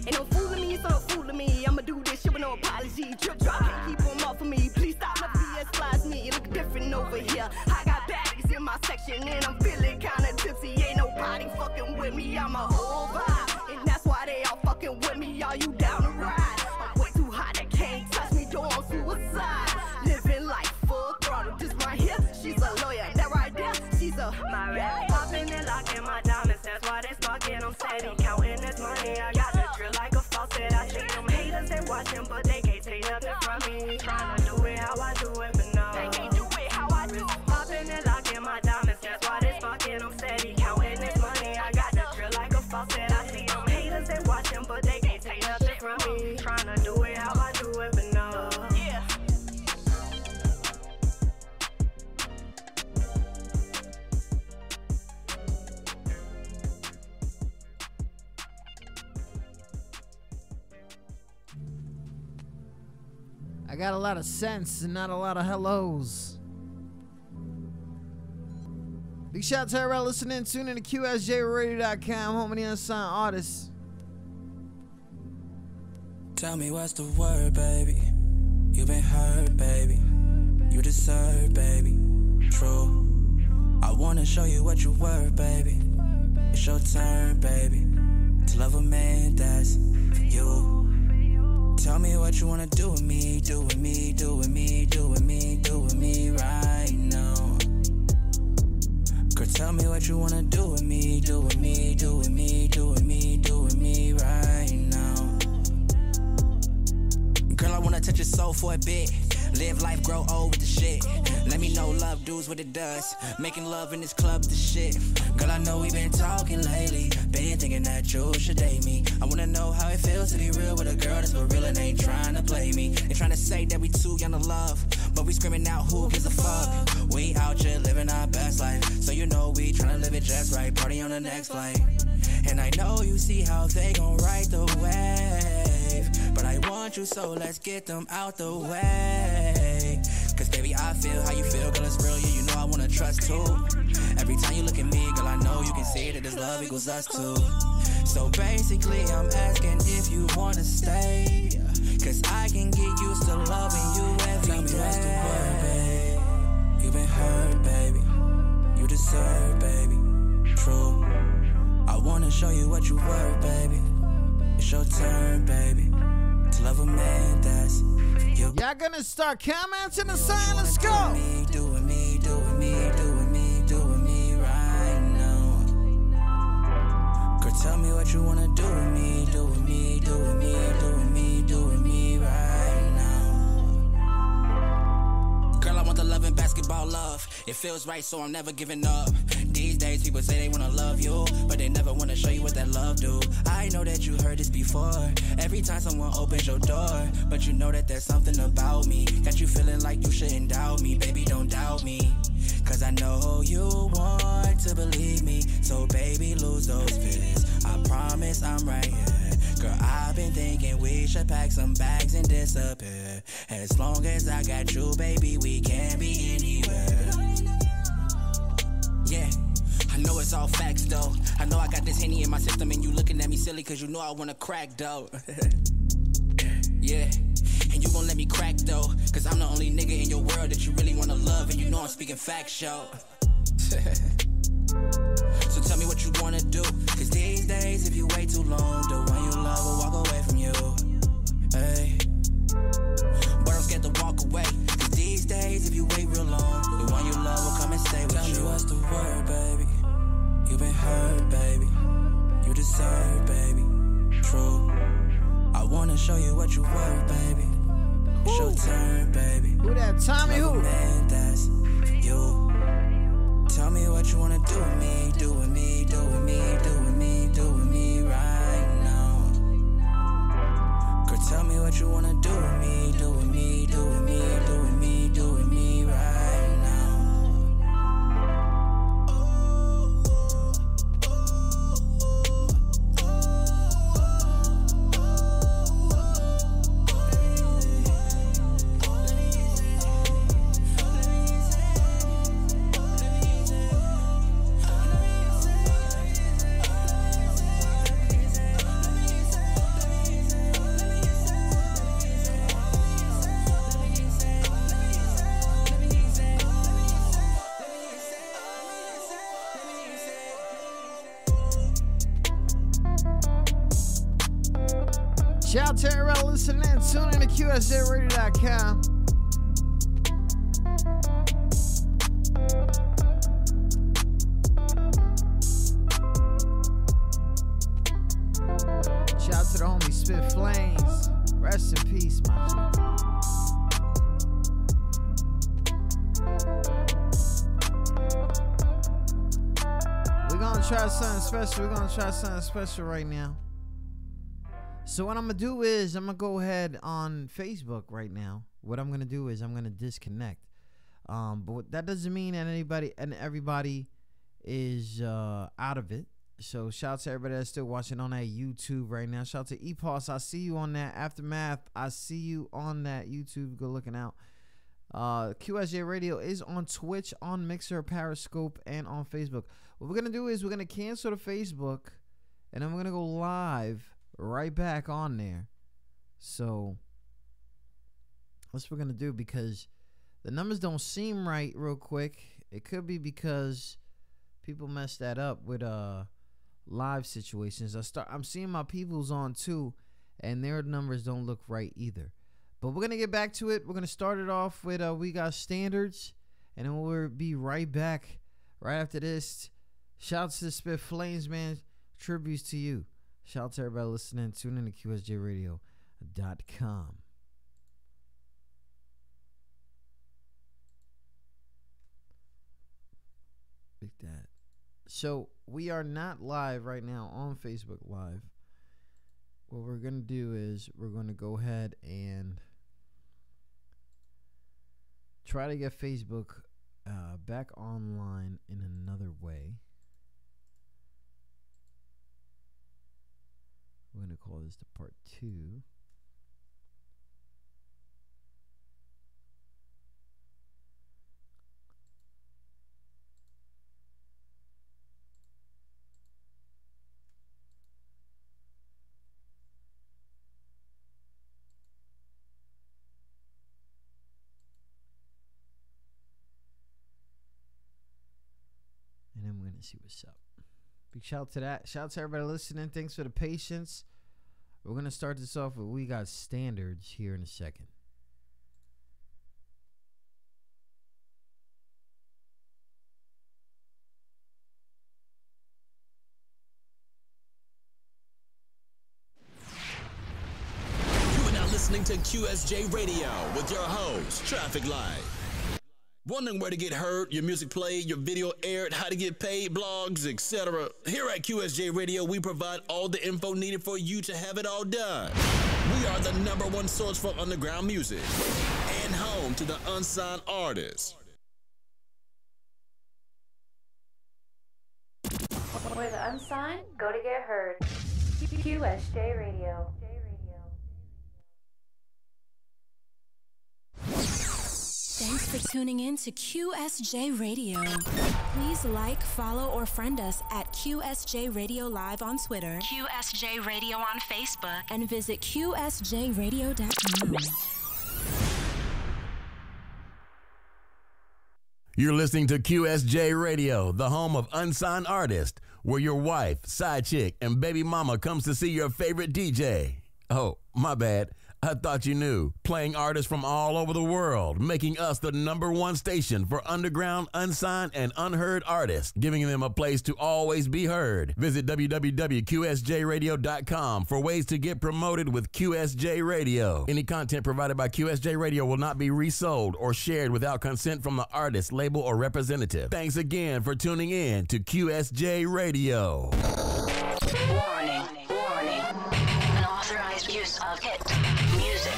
Ain't no fooling me, it's no fooling me. I'ma do this shit with no apology. Drip drop, can't keep them off of me. Please stop, my BS flies me. It look different over here. I got baddies in my section and I'm feeling kinda tipsy. Ain't nobody fucking with me, I'm a whole vibe. And that's why they all fucking with me. Are you down to ride? I'm way too hot, they can't touch me, doing suicide. Living life full throttle, just right here. She's a lawyer, that right there, she's a my rap. Popping and locking my diamonds, that's why they sparking. I'm steady counting this money. I got the drill like a faucet. I see them haters, they watching, but they can't take nothing from me. Tryna do it how I do it, but no. They can't do it how I do. Popping and locking my diamonds, that's why they sparking. I'm steady counting this money. I got the drill like a faucet. I see them haters, they watching, but they can't take nothing from me. Tryna do it how I do it, but no. Yeah. I got a lot of sense and not a lot of hellos. Big shout out to everybody listening. Tune in to QSJRadio.com, home of the unsigned artists. Tell me what's the word, baby. You been hurt, baby. You deserve, baby. True. I wanna show you what you were, baby. It's your turn, baby, to love a man that's for you. Tell me what you wanna do with me, do with me, do with me, do with me, do with me right now. Girl, tell me what you wanna do with me, do with me, do with me, do with me, do with me right now. Girl, I wanna touch your soul for a bit. Live life, grow old with the shit. Let me know love does what it does. Making love in this club, the shit. Girl, I know we been talking lately. Been thinking that you should date me. I wanna know how it feels to be real with a girl that's for real and ain't trying to play me. They trying to say that we too young to love, but we screaming out who gives a fuck. We out here living our best life, so you know we tryna live it just right. Party on the next flight. And I know you see how they gon' ride the wave, but I want you, so let's get them out the way. Cause baby, I feel how you feel, girl, it's real, yeah, you know I wanna trust too. Every time you look at me, girl, I know you can see that this love equals us too. So basically, I'm asking if you wanna stay, cause I can get used to loving you every day. Tell me what's the word, babe. You been hurt, baby. You deserve, baby. True. I wanna show you what you were, baby. It's your turn, baby, to love a man that's for you. Y'all gonna start commenting and saying, let's go. Do with me, do with me, do with me, do with me right now. Girl, tell me what you wanna do with me, do with me, do with me, do with me, do with me right now. Girl, I want the love and basketball love. It feels right, so I'm never giving up. These days, people say they wanna love you, but they never wanna show you what that love do. I know that you heard this before. Every time someone opens your door, but you know that there's something about me got you feeling like you shouldn't doubt me. Baby, don't doubt me, cause I know you want to believe me. So baby, lose those fears. I promise I'm right here. Girl, I've been thinking we should pack some bags and disappear. As long as I got you, baby, we can be anywhere. Yeah, I know it's all facts though. I know I got this Henny in my system and you looking at me silly cause you know I wanna crack though. Yeah, and you gon' let me crack though, cause I'm the only nigga in your world that you really wanna love, and you know I'm speaking facts, yo. So tell me what you wanna do, cause these days if you wait too long, the one you love will walk away from you. Hey, but I'm scared to walk away, cause these days if you wait real long, the one you love will come and stay with you. Tell me what's the word, baby. You been hurt, baby. You deserve, baby. True. I wanna show you what you were, baby. It's your turn, baby. Who that? Tommy who? Man, that's for you. Tell me what you wanna do with me, do with me, do with me, do with me, do with me right now. Girl, tell me what you wanna do with me, do with me, do with me, do with me, do with me right now. Shout out to everybody listening. Tune in to QSJRadio.com. Shout out to the homie Spit Flames. Rest in peace, my G. We're gonna try something special right now. So what I'm going to do is I'm going to go ahead on Facebook right now. What I'm going to do is I'm going to disconnect. But that doesn't mean that everybody is out of it. So shout out to everybody that's still watching on that YouTube right now. Shout out to EPOS. I see you on that. Aftermath, I see you on that YouTube. Go looking out. QSJ Radio is on Twitch, on Mixer, Periscope, and on Facebook. What we're going to do is we're going to cancel the Facebook, and then we're going to go live right back on there. So that's what we're going to do, because the numbers don't seem right real quick. It could be because people messed that up with live situations. I'm seeing my people's on too, and their numbers don't look right either. But we're going to get back to it. We're going to start it off with We Got Standards, and then we'll be right back right after this. Shouts to the Spit Flames, man. Tributes to you. Shout out to everybody listening. Tune in to QSJRadio.com. Big that. So we are not live right now on Facebook Live. What we're going to do is we're going to go ahead and try to get Facebook back online in another way. We're going to call this the part 2. And then we're going to see what's up. Big shout out to that. Shout out to everybody listening. Thanks for the patience. We're going to start this off with We Got Standards here in a second. You are now listening to QSJ Radio with your host, Trafficlight. Wondering where to get heard, your music played, your video aired, how to get paid, blogs, etc. Here at QSJ Radio, we provide all the info needed for you to have it all done. We are the #1 source for underground music and home to the unsigned artists. Where the unsigned go to get heard. QSJ Radio. Thanks for tuning in to QSJ Radio. Please like, follow, or friend us at QSJ Radio Live on Twitter, QSJ Radio on Facebook, and visit QSJRadio.com. You're listening to QSJ Radio, the home of unsigned artists, where your wife, side chick, and baby mama comes to see your favorite DJ. Oh, my bad. I thought you knew. Playing artists from all over the world, making us the #1 station for underground, unsigned, and unheard artists, giving them a place to always be heard. Visit www.qsjradio.com for ways to get promoted with QSJ Radio. Any content provided by QSJ Radio will not be resold or shared without consent from the artist, label, or representative. Thanks again for tuning in to QSJ Radio. Warning. Unauthorized use of hit music.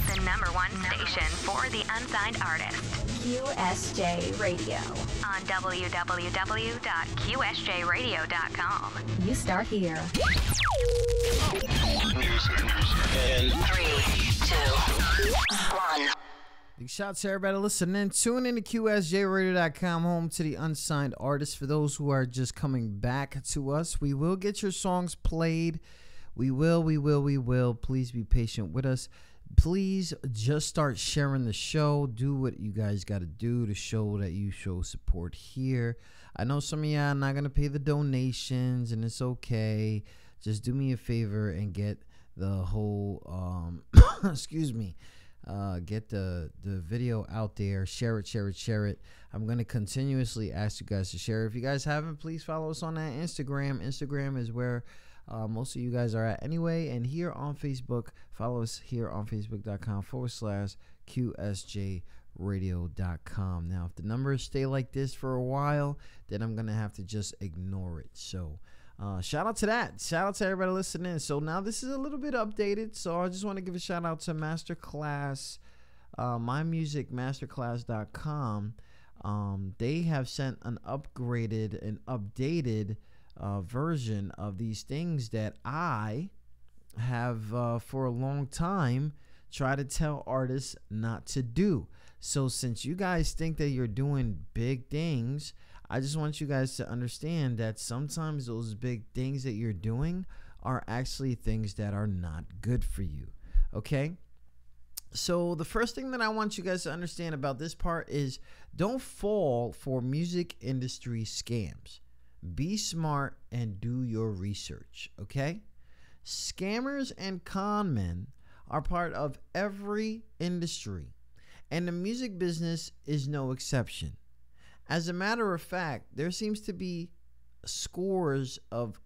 The #1 station for the unsigned artist. QSJ Radio. On www.qsjradio.com. You start here. In 3, 2, 1. Big shout out to everybody listening. Tune in to QSJRadio.com, home to the unsigned artists. For those who are just coming back to us, we will get your songs played. We will. Please be patient with us. Please just start sharing the show. Do what you guys got to do to show that you show support here. I know some of y'all are not going to pay the donations, and it's okay. Just do me a favor and get the whole, get the video out there. Share it. I'm going to continuously ask you guys to share. If you guys haven't, please follow us on that Instagram. Instagram is where most of you guys are at anyway. And here on Facebook, follow us here on facebook.com/QSJRadio.com. Now, if the numbers stay like this for a while, then I'm going to have to just ignore it. So shout out to that. Shout out to everybody listening. So now this is a little bit updated. So I just want to give a shout out to Masterclass, mymusicmasterclass.com. They have sent an upgraded and updated version of these things that I have for a long time try to tell artists not to do. So since you guys think that you're doing big things, I just want you guys to understand that sometimes those big things that you're doing are actually things that are not good for you. Okay? So the first thing that I want you guys to understand about this part is don't fall for music industry scams. Be smart and do your research, okay? Scammers and con men are part of every industry, and the music business is no exception. As a matter of fact, there seems to be scores of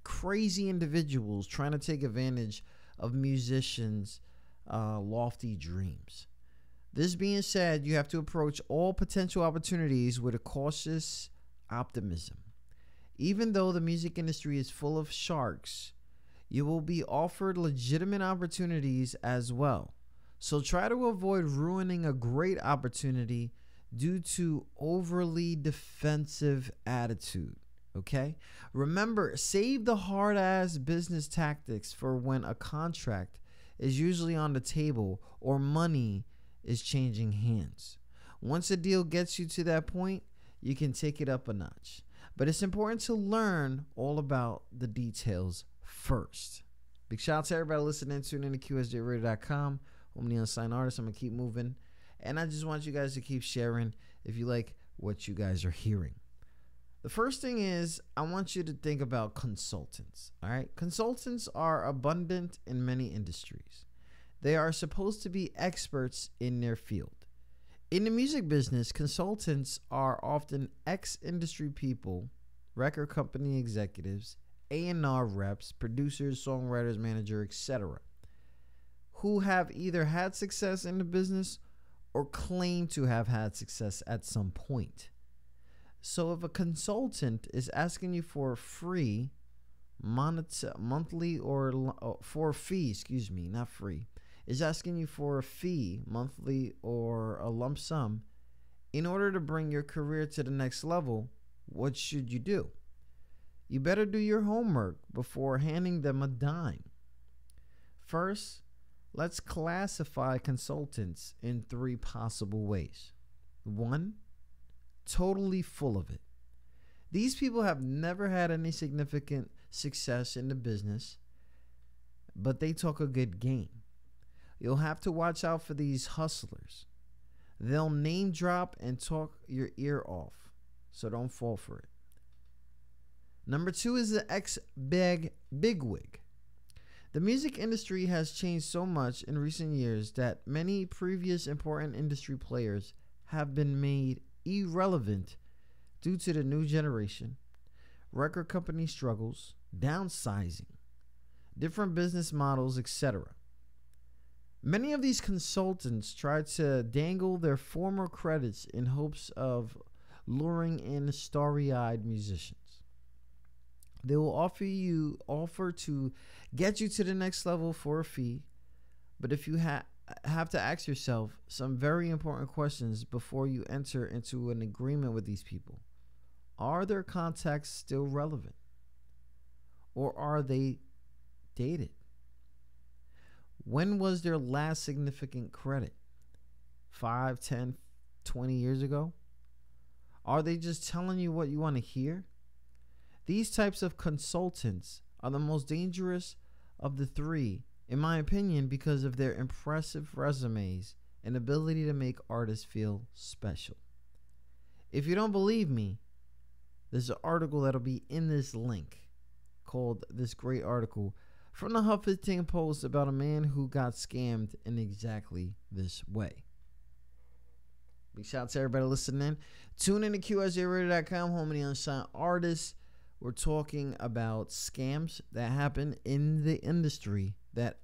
crazy individuals trying to take advantage of musicians' lofty dreams. This being said, you have to approach all potential opportunities with a cautious optimism. Even though the music industry is full of sharks, you will be offered legitimate opportunities as well. So try to avoid ruining a great opportunity due to overly defensive attitude. Okay? Remember, save the hard-ass business tactics for when a contract is usually on the table or money is changing hands. Once a deal gets you to that point, you can take it up a notch. But it's important to learn all about the details first. Big shout out to everybody listening. Tune in to QSJRadio.com. Home of the Unsigned Artist. I'm going to keep moving. And I just want you guys to keep sharing if you like what you guys are hearing. The first thing is I want you to think about consultants. All right. Consultants are abundant in many industries. They are supposed to be experts in their field. In the music business, consultants are often ex-industry people, record company executives, A&R reps, producers, songwriters, manager, etc., who have either had success in the business or claim to have had success at some point. So if a consultant is asking you for a free monthly or for a fee, not free, is asking you for a fee monthly or a lump sum in order to bring your career to the next level, what should you do? You better do your homework before handing them a dime. First, let's classify consultants in 3 possible ways. 1, totally full of it. These people have never had any significant success in the business, but they talk a good game. You'll have to watch out for these hustlers. They'll name drop and talk your ear off, so don't fall for it. Number 2 is the ex-bigwig. The music industry has changed so much in recent years that many previous important industry players have been made irrelevant due to the new generation, record company struggles, downsizing, different business models, etc. Many of these consultants try to dangle their former credits in hopes of luring in starry-eyed musicians. They will offer to get you to the next level for a fee, but if you have to ask yourself some very important questions before you enter into an agreement with these people. Are their contacts still relevant? Or are they dated? When was their last significant credit? 5, 10, 20 years ago? Are they just telling you what you want to hear? These types of consultants are the most dangerous of the 3, in my opinion, because of their impressive resumes and ability to make artists feel special. If you don't believe me, there's an article that'll be in this link called this great article from the Huffington Post about a man who got scammed in exactly this way. Big shout out to everybody listening. Tune in to QSJRadio.com, home of the unsigned artists. We're talking about scams that happen in the industry that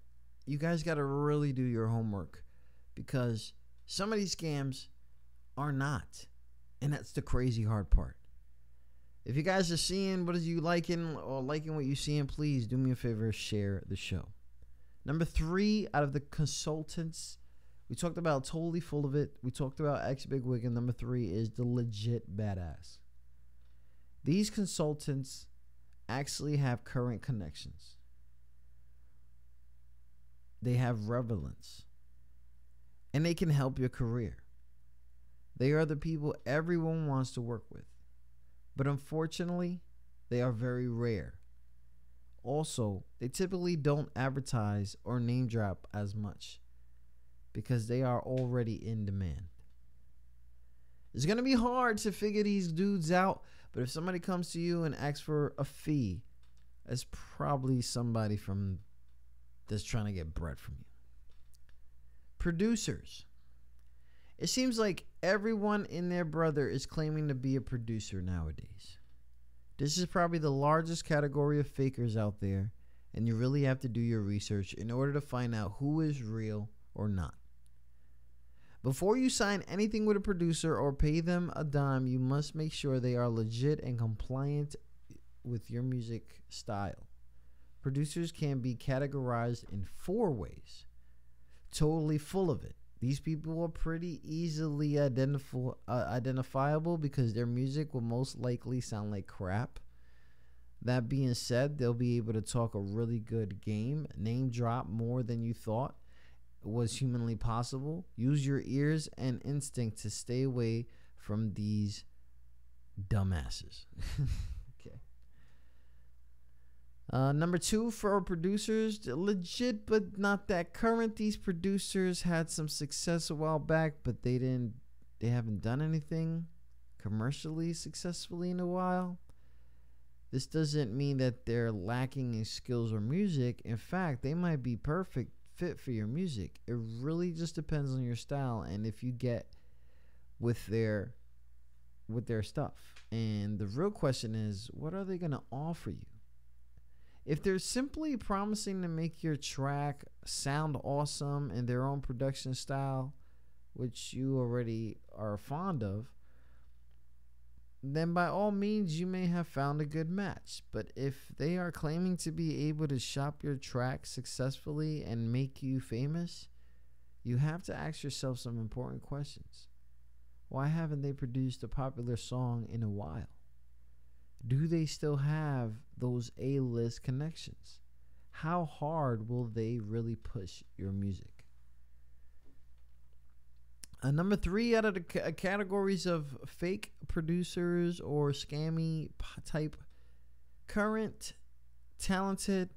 you guys got to really do your homework, because some of these scams are not. And that's the crazy hard part. If you guys are seeing what you liking or liking what you're seeing, please do me a favor, share the show. Number 3 out of the consultants, we talked about totally full of it. We talked about ex-bigwig, and number 3 is the legit badass. These consultants actually have current connections. They have relevance. And they can help your career. They are the people everyone wants to work with. But unfortunately, they are very rare. Also, they typically don't advertise or name drop as much because they are already in demand. It's going to be hard to figure these dudes out, but if somebody comes to you and asks for a fee, it's probably somebody that's trying to get bread from you. Producers. It seems like everyone and their brother is claiming to be a producer nowadays. This is probably the largest category of fakers out there, and you really have to do your research in order to find out who is real or not. Before you sign anything with a producer or pay them a dime, you must make sure they are legit and compliant with your music style. Producers can be categorized in 4 ways. Totally full of it. These people are pretty easily identifiable because their music will most likely sound like crap. That being said, they'll be able to talk a really good game, name drop more than you thought was humanly possible. Use your ears and instinct to stay away from these dumbasses. Okay. Number 2 for producers, legit but not that current. These producers had some success a while back, but they haven't done anything commercially successfully in a while. This doesn't mean that they're lacking in skills or music. In fact, they might be perfect fit for your music. It really just depends on your style and if you get with their stuff. And the real question is, what are they going to offer you? If they're simply promising to make your track sound awesome in their own production style, which you already are fond of, then by all means you may have found a good match. But if they are claiming to be able to shop your track successfully and make you famous, you have to ask yourself some important questions. Why haven't they produced a popular song in a while? Do they still have those A-list connections? How hard will they really push your music? Number 3 out of the categories of fake producers or scammy type: current, talented,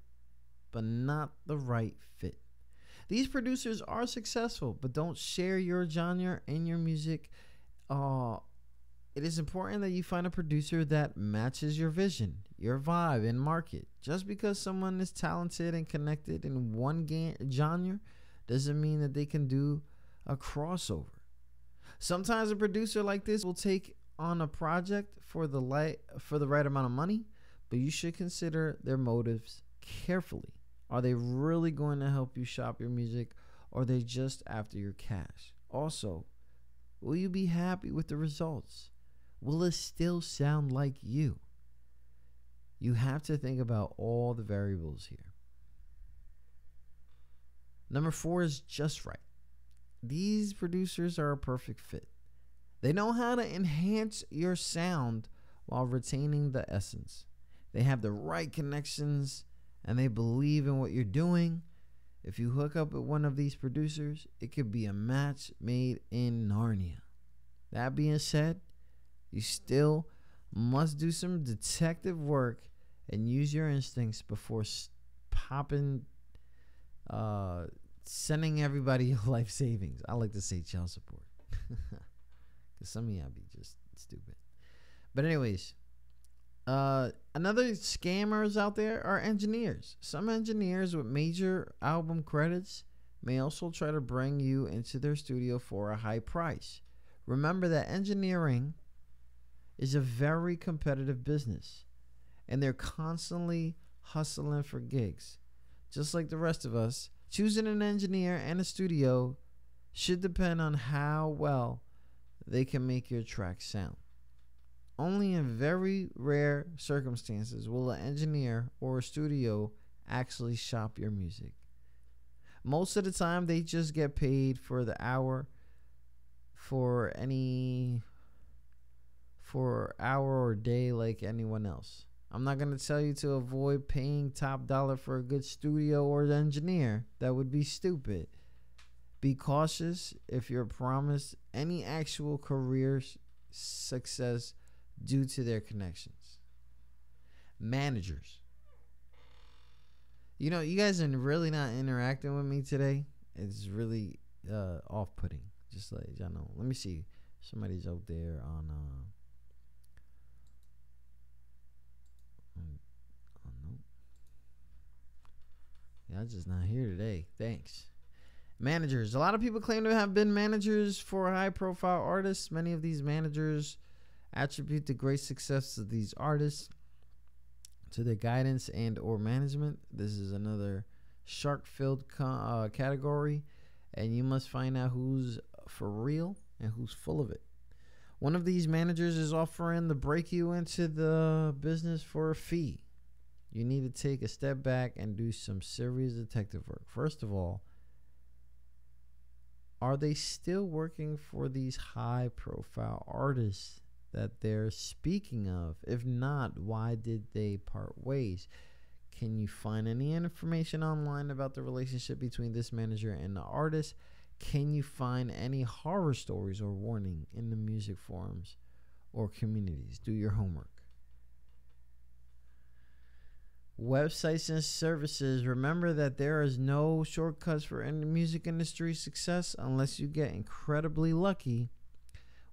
but not the right fit. These producers are successful, but don't share your genre and your music. It is important that you find a producer that matches your vision, your vibe, and market. Just because someone is talented and connected in one genre doesn't mean that they can do a crossover. Sometimes a producer like this will take on a project for the right amount of money, but you should consider their motives carefully. Are they really going to help you shop your music, or are they just after your cash? Also, will you be happy with the results? Will it still sound like you? You have to think about all the variables here. Number 4 is just right. These producers are a perfect fit. They know how to enhance your sound while retaining the essence. They have the right connections and they believe in what you're doing. If you hook up with one of these producers, it could be a match made in Narnia. That being said, you still must do some detective work and use your instincts before sending everybody your life savings. I like to say child support. Because some of y'all be just stupid. But anyways, another scammers out there are engineers. Some engineers with major album credits may also try to bring you into their studio for a high price. Remember that engineering is a very competitive business, and they're constantly hustling for gigs. Just like the rest of us, choosing an engineer and a studio should depend on how well they can make your track sound. Only in very rare circumstances will an engineer or a studio actually shop your music. Most of the time, they just get paid for the hour or day like anyone else. I'm not going to tell you to avoid paying top dollar for a good studio or engineer. That would be stupid. Be cautious if you're promised any actual career success due to their connections. Managers. You know, you guys are really not interacting with me today. It's really off-putting. Just like y'all know. Let me see. Somebody's out there on no. Y'all just not here today. Thanks. Managers. A lot of people claim to have been managers for high-profile artists. Many of these managers attribute the great success of these artists to their guidance and or management. This is another shark-filled category, and you must find out who's for real and who's full of it. One of these managers is offering to break you into the business for a fee. You need to take a step back and do some serious detective work. First of all, are they still working for these high-profile artists that they're speaking of? If not, why did they part ways? Can you find any information online about the relationship between this manager and the artist? Can you find any horror stories or warning in the music forums or communities? Do your homework. Websites and services. Remember that there is no shortcuts for any music industry success unless you get incredibly lucky.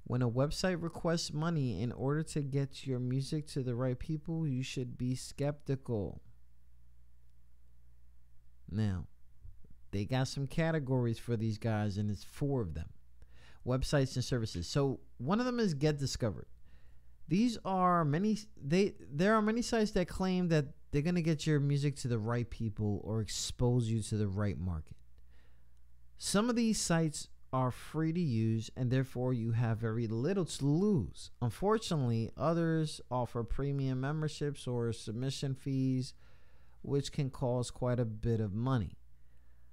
When a website requests money in order to get your music to the right people, you should be skeptical. Now, they got some categories for these guys, and it's 4 of them. Websites and services. So one of them is Get Discovered. There are many sites that claim that they're going to get your music to the right people or expose you to the right market. Some of these sites are free to use, and therefore you have very little to lose. Unfortunately, others offer premium memberships or submission fees, which can cost quite a bit of money.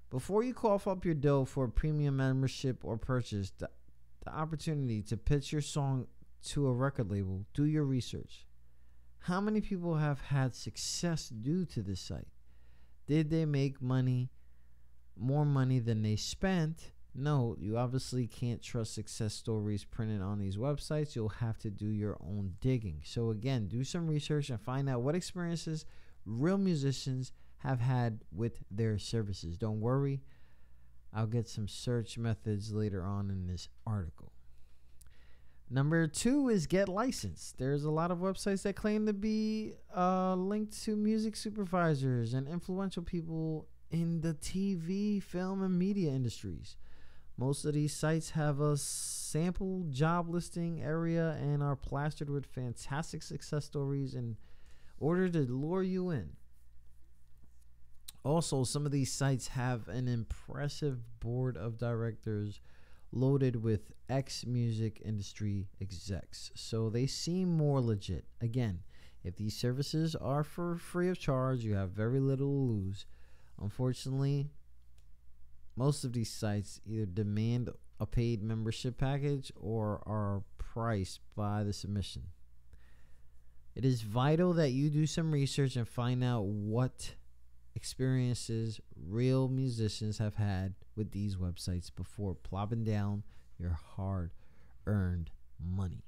Before you cough up your dough for a premium membership or purchase the opportunity to pitch your song to a record label, do your research. How many people have had success due to this site? Did they make money, more money than they spent? No, you obviously can't trust success stories printed on these websites. You'll have to do your own digging. So again, do some research and find out what experiences real musicians have had with their services. Don't worry, I'll get some search methods later on in this article. Number 2 is Get Licensed. There's a lot of websites that claim to be linked to music supervisors and influential people in the TV, film, and media industries. Most of these sites have a sample job listing area and are plastered with fantastic success stories in order to lure you in. Also, some of these sites have an impressive board of directors loaded with ex-music industry execs, so they seem more legit. Again, if these services are for free of charge, you have very little to lose. Unfortunately, most of these sites either demand a paid membership package or are priced by the submission. It is vital that you do some research and find out what experiences real musicians have had with these websites before plopping down your hard-earned money.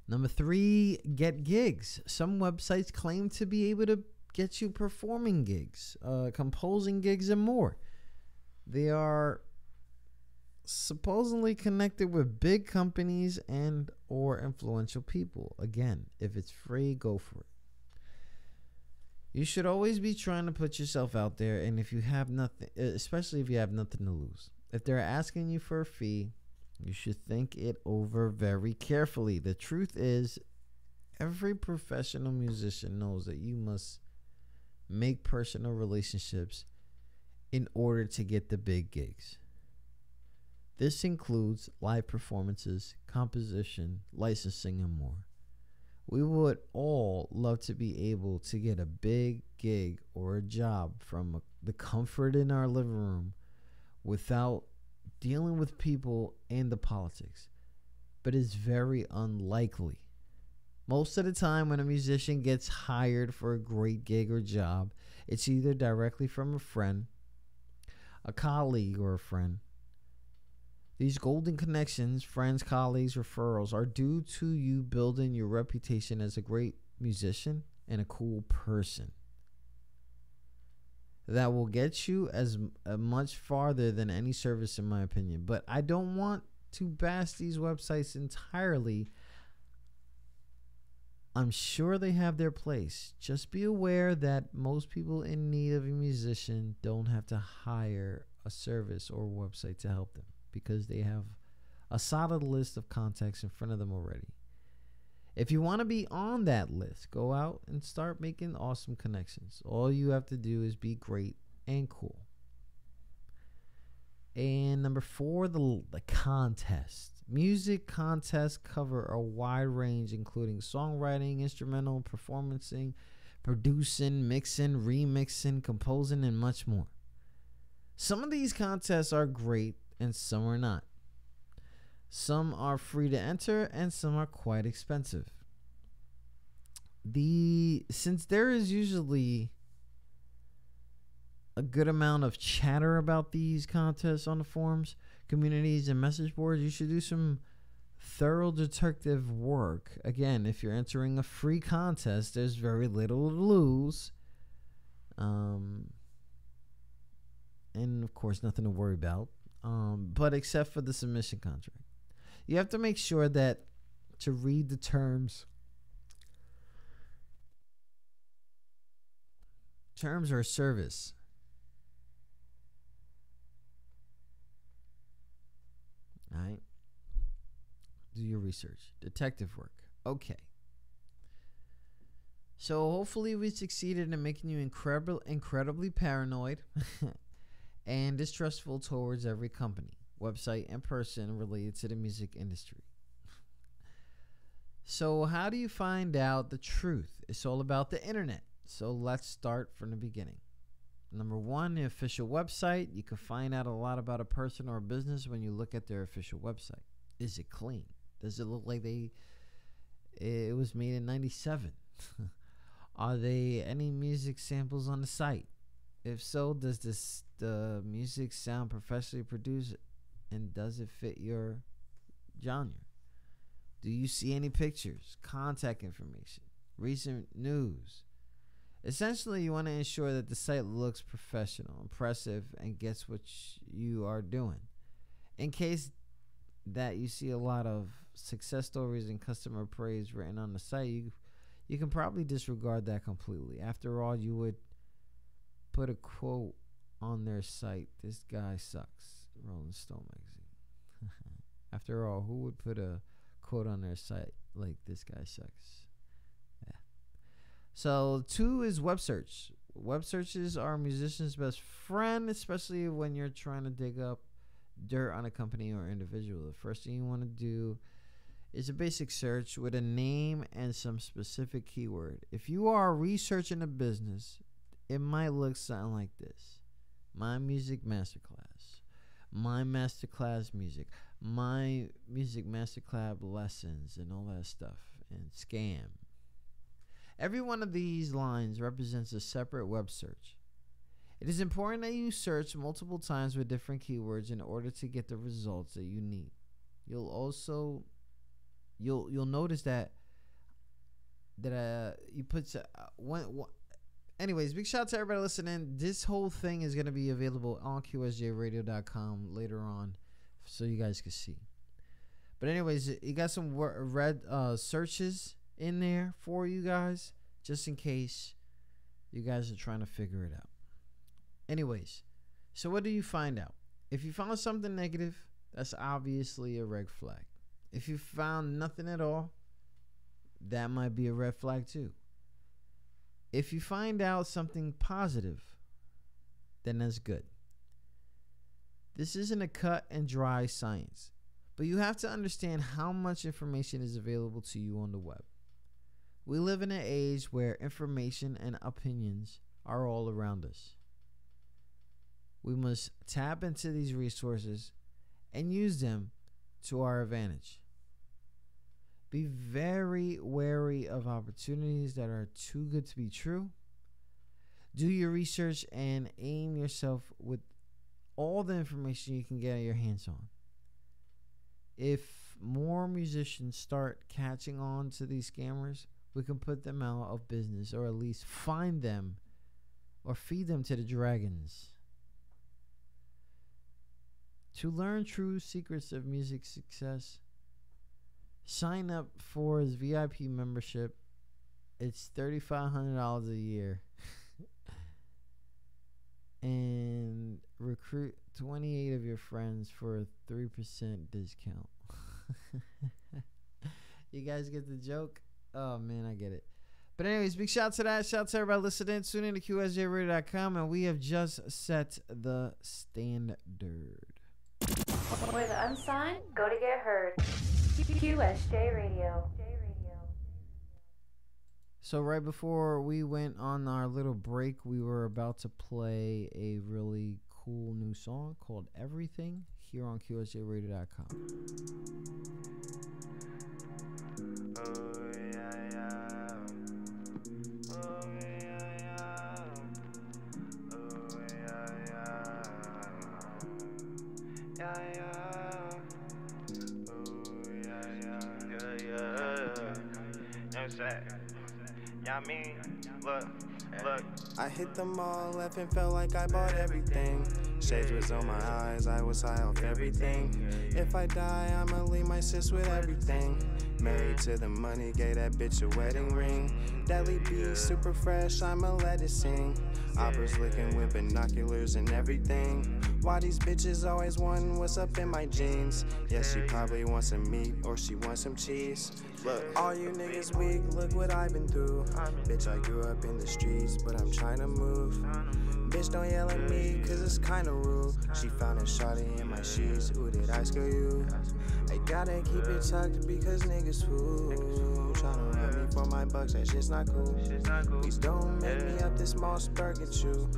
Number 3, get gigs. Some websites claim to be able to get you performing gigs, composing gigs, and more. They are supposedly connected with big companies and or influential people. Again, if it's free, go for it. You should always be trying to put yourself out there, and if you have nothing, especially if you have nothing to lose. If they're asking you for a fee, you should think it over very carefully. The truth is, every professional musician knows that you must make personal relationships in order to get the big gigs. This includes live performances, composition, licensing, and more. We would all love to be able to get a big gig or a job from the comfort in our living room without dealing with people and the politics, but it's very unlikely. Most of the time when a musician gets hired for a great gig or job, it's either directly from a friend, a colleague, or a friend. These golden connections, friends, colleagues, referrals, are due to you building your reputation as a great musician and a cool person. That will get you as much farther than any service, in my opinion. But I don't want to bash these websites entirely. I'm sure they have their place. Just be aware that most people in need of a musician don't have to hire a service or website to help them, because they have a solid list of contacts in front of them already. If you want to be on that list, go out and start making awesome connections. All you have to do is be great and cool. And number 4, the contest. Music contests cover a wide range, including songwriting, instrumental, performing, producing, mixing, remixing, composing, and much more. Some of these contests are great and some are not. Some are free to enter and some are quite expensive. Since there is usually a good amount of chatter about these contests on the forums, communities, and message boards, you should do some thorough detective work. Again, if you're entering a free contest, there's very little to lose. And of course, nothing to worry about. But except for the submission contract. You have to make sure that to read the terms or service. All right. Do your research. Detective work. Okay. So hopefully we succeeded in making you incredibly paranoid and distrustful towards every company, website, and person related to the music industry. So how do you find out the truth? It's all about the internet. So let's start from the beginning. Number 1, the official website. You can find out a lot about a person or a business when you look at their official website. Is it clean? Does it look like it was made in 97? Are there any music samples on the site? If so, does the music sound professionally produced, and does it fit your genre? Do you see any pictures, contact information, recent news? Essentially, you want to ensure that the site looks professional, impressive, and gets what you are doing. In case that you see a lot of success stories and customer praise written on the site, you can probably disregard that completely. After all, you would put a quote on their site: "This guy sucks." Rolling Stone magazine. After all, who would put a quote on their site like "This guy sucks"? Yeah. So 2 is web search. Web searches are a musician's best friend, especially when you're trying to dig up dirt on a company or individual. The first thing you want to do is a basic search with a name and some specific keyword. If you are researching a business, it might look something like this: My Music Masterclass, My Masterclass Music, My Music Masterclass Lessons, and all that stuff, and scam. Every one of these lines represents a separate web search. It is important that you search multiple times with different keywords in order to get the results that you need. You'll notice that you put one. Anyways, big shout out to everybody listening. This whole thing is going to be available on QSJRadio.com later on, so you guys can see. But anyways, you got some red searches in there for you guys, just in case you guys are trying to figure it out. Anyways, so what do you find out? If you found something negative, that's obviously a red flag. If you found nothing at all, that might be a red flag too. If you find out something positive, then that's good. This isn't a cut and dry science, but you have to understand how much information is available to you on the web. We live in an age where information and opinions are all around us. We must tap into these resources and use them to our advantage. Be very wary of opportunities that are too good to be true. Do your research and aim yourself with all the information you can get your hands on. If more musicians start catching on to these scammers, we can put them out of business, or at least find them or feed them to the dragons. To learn true secrets of music success, sign up for his VIP membership. It's $3,500 a year. And recruit 28 of your friends for a 3% discount. You guys get the joke? Oh, man, I get it. But anyways, big shout out to that. Shout out to everybody listening. Tune in to QSJRadio.com, and we have just set the standard. Where the unsigned go to get heard. QSJ Radio. So right before we went on our little break, we were about to play a really cool new song called Everything here on QSJRadio.com. Yeah, I mean, look. I hit the mall, left and felt like I bought everything. Shades was on my eyes, I was high off everything. If I die, I'ma leave my sis with everything. Married to the money, gave that bitch a wedding ring. Deli B, super fresh, I'ma let it sing. Operas looking with binoculars and everything. Why these bitches always wondering what's up in my jeans? Yeah, she probably wants some meat or she wants some cheese. Look, all you niggas weak, look what I've been through. Bitch, I grew up in the streets, but I'm trying to move. Bitch, don't yell at me, cause it's kinda rude. She found a shawty in my sheets, ooh, did I scare you? I gotta keep it tucked because niggas fool. Tryna run me for my bucks, that shit's not cool. Please don't make me up this Moss Burger Chew.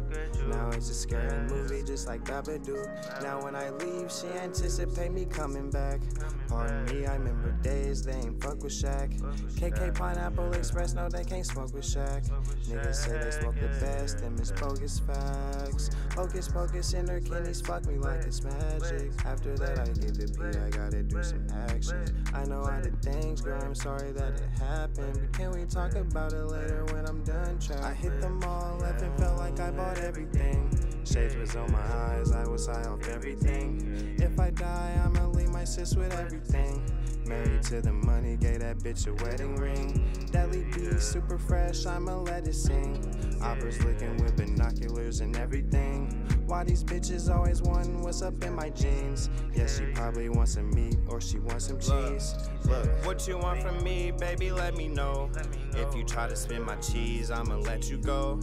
Now it's a scary movie just like Babadook. Now when I leave, she anticipate me coming back. Pardon me, I remember days they ain't fuck with Shaq. KK Pineapple Express, no they can't smoke with Shaq. Niggas say they smoke the best, them is bogus facts. Hocus pocus in her kidneys, fuck me like it's magic. After that I get the P, I gotta do some action. I know I did things, girl, I'm sorry that it happened. But can we talk about it later when I'm done trapping? I hit the mall, left and felt like I bought everything. Shades was on my eyes, I was high off everything. If I die, I'ma leave my sis with everything. Married to the money, gave that bitch a wedding ring. Deli B, super fresh, I'ma let it sing. Operas looking with binoculars and everything. Why these bitches always wondering what's up in my jeans? Yeah, she probably wants some meat or she wants some cheese. Look, what you want from me, baby, let me know. If you try to spin my cheese, I'ma let you go.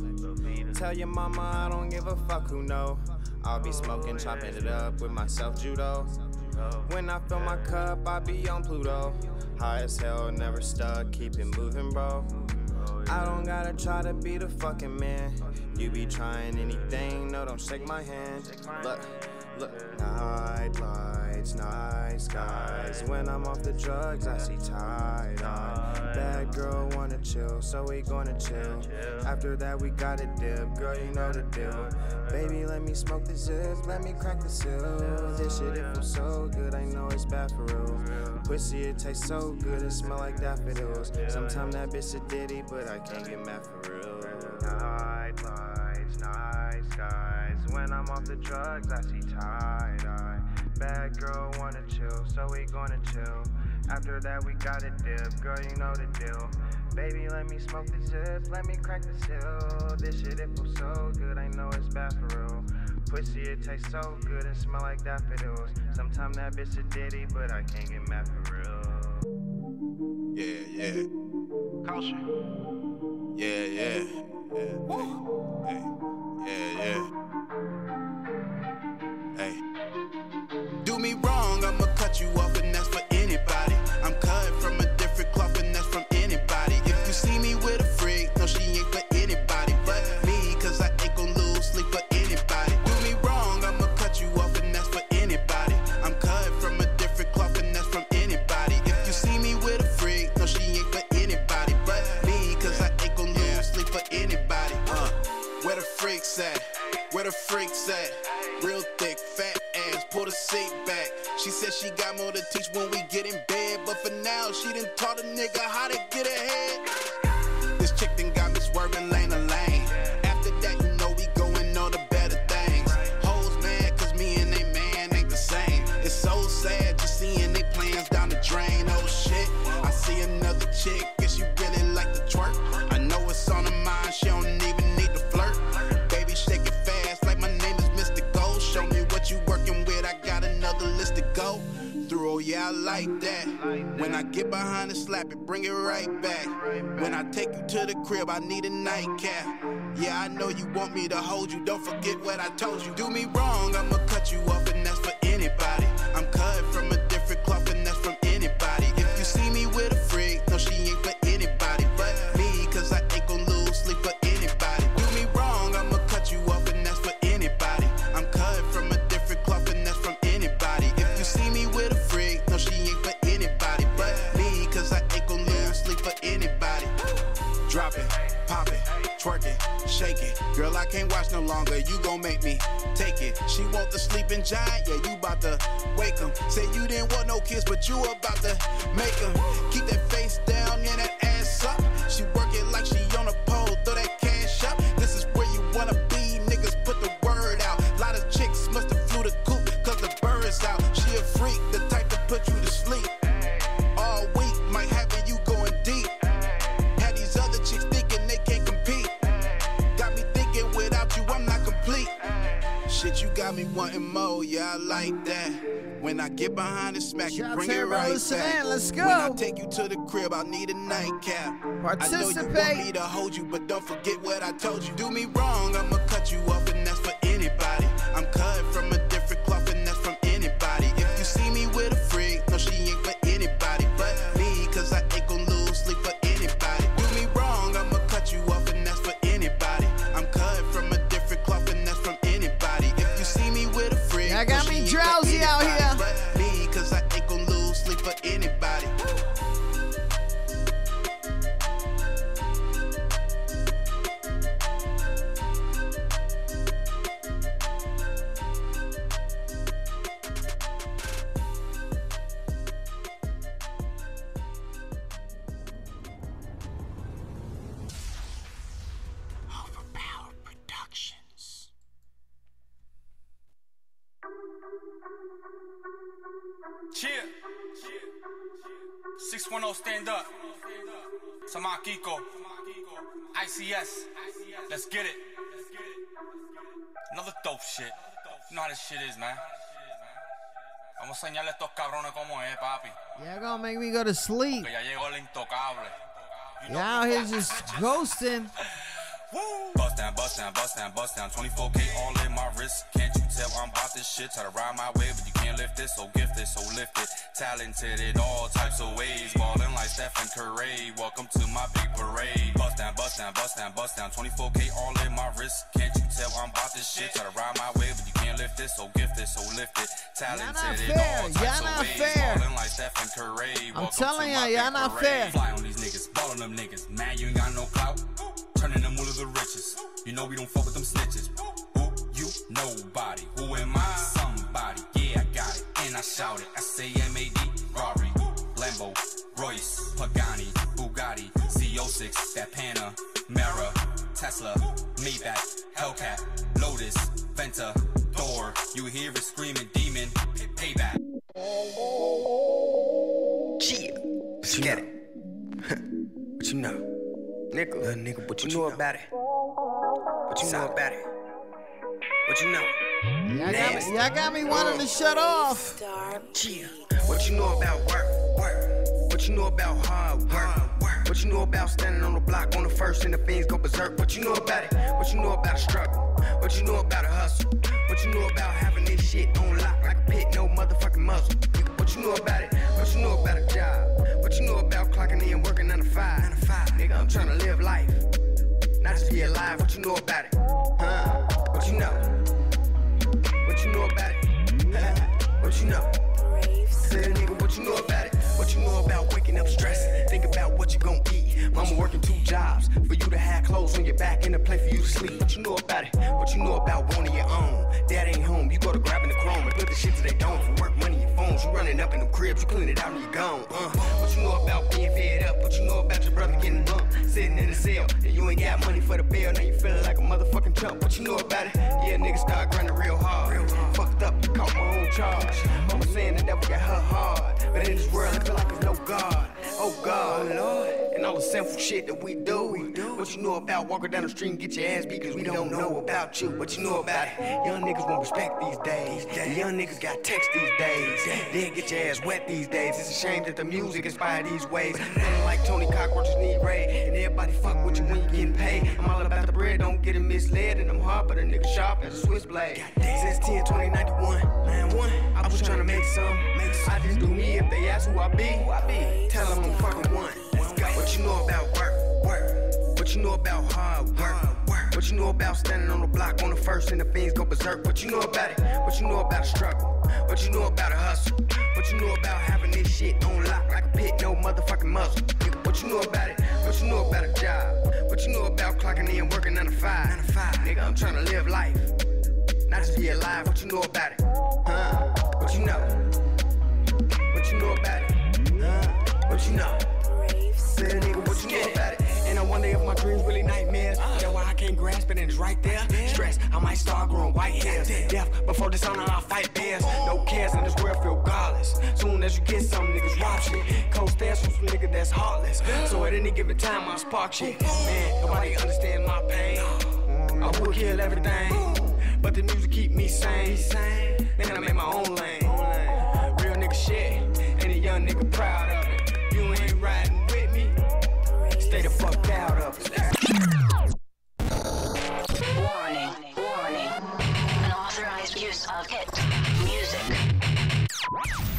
Tell your mama I don't give a fuck who know. I'll be smoking, chopping it up with myself judo. When I fill my cup, I be on Pluto. High as hell, never stuck, keep it moving, bro. I don't gotta try to be the fucking man. You be trying anything, no, don't shake my hand. Look, night lights, night skies. When I'm off the drugs, I see tie-dye. Bad girl wanna chill, so we gonna chill. After that, we gotta dip, girl, you know the deal. Baby, let me smoke the zip, let me crack the seal. This shit, it feels so good, I know it's bad for real. Pussy, it tastes so good, it smell like daffodils. Sometimes that bitch a ditty, but I can't get mad for real. Night lights, night skies. When I'm off the drugs, I see tie-dye. Bad girl wanna chill, so we gonna chill. After that, we gotta dip, girl, you know the deal. Baby, let me smoke the zip, let me crack the seal. This shit, it feels so good, I know it's bad for real. Pussy, it tastes so good, it smell like daffodils. Sometimes that bitch a ditty, but I can't get mad for real. Yeah. Caution. Yeah. Hey. Do me wrong, I'ma cut you off, and that's for anybody. I'm cut from a different cloth, and that's from anybody. If you see me with a freak, no, she ain't for anybody but me, cause I ain't gon' lose sleep for anybody. Do me wrong, I'ma cut you off, and that's for anybody. I'm cut from a different cloth, and that's from anybody. If you see me with a freak, freaks at? Real thick, fat ass, pull the seat back. She said she got more to teach when we get in bed, but for now, she done taught a nigga how to get ahead. This chick done got me swerving lane to lane. After that, you know we going on to better things. Hoes mad cause me and they man ain't the same. It's so sad just seeing they plans down the drain. Oh shit, I see another chick, guess you really like to twerk. I know it's on her mind, she don't even need to flirt. Baby, shake it fast like my name is Mr. Gold. Show me what you working with, I got another list to go through. Oh yeah, I like that. When I get behind and slap it, bring it right back. When I take you to the crib, I need a nightcap. Yeah, I know you want me to hold you, don't forget what I told you. Do me wrong, I'ma cut you off, and that's for anybody. I'm cut from a different cloth, and that's from anybody. If you see me with a freak, no, she ain't for anybody but me, cause I ain't gon' lose sleep for anybody. Do me wrong, I'ma cut you off, and that's for anybody. I'm cut from a different cloth, and that's from anybody. If you see me with a freak, no, she ain't for anybody but me, cause I ain't gon' lose sleep for anybody. Drop it, pop it, twerk it, shake it. Girl, I can't watch no longer, you gon' make me take it. She want the sleeping giant, yeah, you bout to wake him. Say you didn't want no kids, but you about to make him. Keep that face down and that ass up. She work it like she on a pole, throw that cash up. This is where you wanna be, niggas put the word out. Lot of chicks must've flew the coop, cause the bird's out. She a freak, the type to put you to sleep. All week, might have you going deep. Had these other chicks thinking they can't compete. Got me thinking without you, I'm not complete. Shit, you got me wanting more, yeah, I like that. When I get behind and smack you, bring it right back. Let's go. When I take you to the crib, I'll need a nightcap. Participate. I know you want me to hold you, but don't forget what I told you. Do me wrong, I'ma cut you off, and that's for anybody. I'm cut from a different cloth, and that's from anybody. If you see me with a freak, no, she ain't for anybody but me, cause I ain't gon' lose sleep for anybody. Do me wrong, I'ma cut you off, and that's for anybody. I'm cut from a different cloth, and that's from anybody. If you see me with a freak, I got me drowsy out here. Me, cause I ain't gon' lose sleep for anybody. Overpowered Productions. Cheer. 610 stand up. Sama Kiko. ICS. Let's get it. Another dope shit. You know how this shit is, man. Vamos a enseñarle a estos cabrones cómo es, papi. Y'all gonna make me go to sleep. Porque ya llegó el intocable. Y'all out here just ghosting. Bust down, bust down, bust down, bust down. 24K all in my wrist. Can't you tell I'm about this shit? Try to ride my way, but you can't lift it. So gifted, so lifted. Talented in all types of ways. Ballin' like Stephen Curry. Welcome to my big parade. Bust down, bust down, bust down, bust down. 24K all in my wrist. Can't you tell I'm about this shit? Try to ride my way, but you can't lift it. So gifted, so lifted. Talented in all types of ways. Ballin' like Stephen Curry. I'm telling ya, y'all not fair. Fly on these niggas, ball on them niggas. Man, you ain't got no clout. Turning them one of the richest. You know we don't fuck with them snitches. Who you? Nobody. Who am I? Somebody. Yeah, I got it. And I shout it. I say M-A-D. Rari. Lambo. Royce. Pagani. Bugatti. CO6. That Panamera. Tesla. Maybach. Hellcat. Lotus. Venta. Thor. You hear it screaming demon. Payback. Chill. Let's get it. What you know? Nigga, little nigga, what you know about it? What you know about it? What you know? Y'all got me wanting to shut off. Chill. What you know about work? What you know about hard work? What you know about standing on the block on the first and the fiends go berserk? What you know about it? What you know about a struggle? What you know about a hustle? What you know about having this shit on lock like a pit, no motherfucking muzzle? What you know about it? What you know about a job? What you know about clocking in, working 9 to 5? Nigga, I'm trying to live life, not just be alive. What you know about it? Huh? What you know? What you know about it? What you know? Say, nigga, what you know about it? What you know about waking up stressing? think about what you gon' eat. Mama working 2 jobs for you to have clothes on your back and a place for you to sleep. What you know about it? What you know about wanting your own? Dad ain't home, you go to grabbing the chrome and put the shit to they don't. For work, money, your phones, you running up in them cribs, you clean it out and you gone. What you know about being fed up? What you know about your brother getting bumped, sitting in the cell, and you ain't got money for the bill, now you feeling like a motherfucking chump. What you know about it? Yeah, niggas start grinding real hard. Fucked up, caught my own charge. Mama saying the devil got her hard, but in this world, I feel like there's no God. Oh God, Lord, and all the sinful shit that we do. What you know about walking down the street and get your ass beat because we don't know about you. What you know about it? Young niggas won't respect these days. The young niggas got text these days. They get your ass wet these days. It's a shame that the music inspired these ways. Feeling like Tony Cockroaches need Ray, and everybody fuck with you when you getting paid. I'm all about the bread, don't get it misled, and I'm hard, but a nigga sharp as a switchblade. Since 10, 2091, 9-1, I was trying to make some. I just do me if they ask who I be. Tell them I'm fucking one. What you know about work? What you know about hard work? What you know about standing on the block on the first and the fiends go berserk? What you know about it? What you know about a struggle? What you know about a hustle? What you know about having this shit on lock like a pit, no motherfucking muzzle? What you know about it? What you know about a job? What you know about clocking in, working 9 to 5? Nigga, I'm trying to live life, not just be alive. What you know about it? Huh? What you know? What you know about it? Huh? What you know? Say a nigga, what you know about it? And I wonder if my dreams really nightmares. That's why I can't grasp it and it's right there. Stress, I might start growing white hairs. Death, before this on I'll fight bears. No cares in this world, feel godless. Soon as you get some niggas rob shit. Cold stairs from some nigga that's heartless. So at any given time I spark shit. Man, nobody understands my pain. I would kill everything, but the music keep me sane. Man, I made my own lane. Real nigga shit, and a young nigga proud of it. You ain't riding with me, stay the fuck out of it. Warning. Unauthorized use of hit music.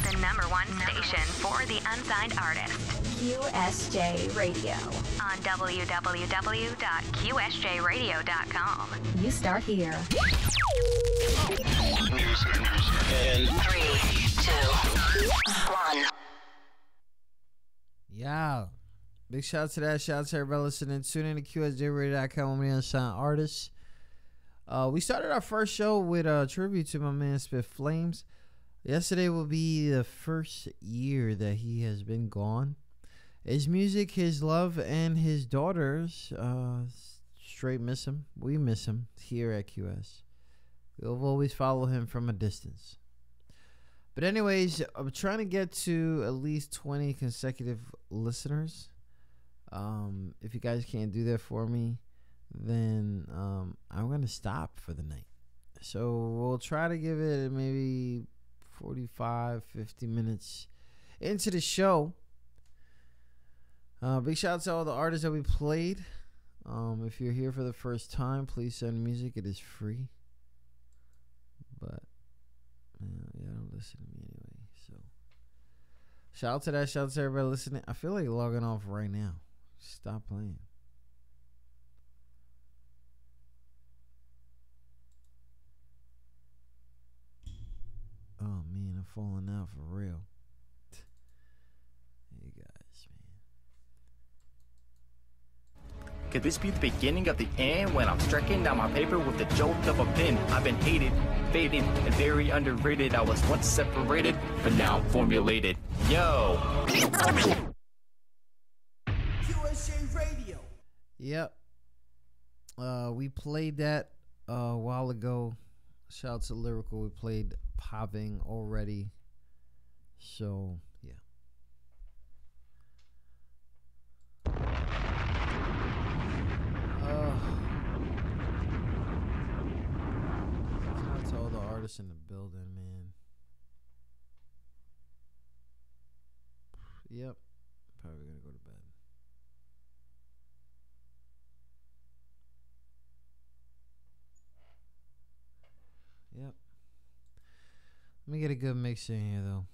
The number 1 station for the unsigned artist. QSJ Radio. On www.qsjradio.com. You start here. Music. In 3, 2, 1. Yeah. Big shout out to that. Shout out to everybody listening. Tune in to QSJRadio.com. I'm the unsigned artist. We started our first show with a tribute to my man Spit Flames. Yesterday will be the first year that he has been gone. His music, his love, and his daughters straight miss him. We miss him here at QS. We'll always follow him from a distance. But anyways, I'm trying to get to at least 20 consecutive listeners. If you guys can't do that for me, then I'm going to stop for the night. So we'll try to give it maybe 45, 50 minutes into the show. Big shout out to all the artists that we played. If you're here for the first time, please send music. It is free. But yeah, don't listen to me anyway. So shout out to that. Shout out to everybody listening. I feel like logging off right now. Stop playing. Oh man, I'm falling out for real. You guys, man. Could this be the beginning of the end when I'm striking down my paper with the jolt of a pen? I've been hated, faded, and very underrated. I was once separated, but now I'm formulated. Yo! QSJ Radio. Yep. We played that a while ago. Shout out to Lyrical. We played Popping already. So, yeah. Shout out to all the artists in the building, man. Yep. Probably gonna go to bed. Yep. Let me get a good mix in here, though.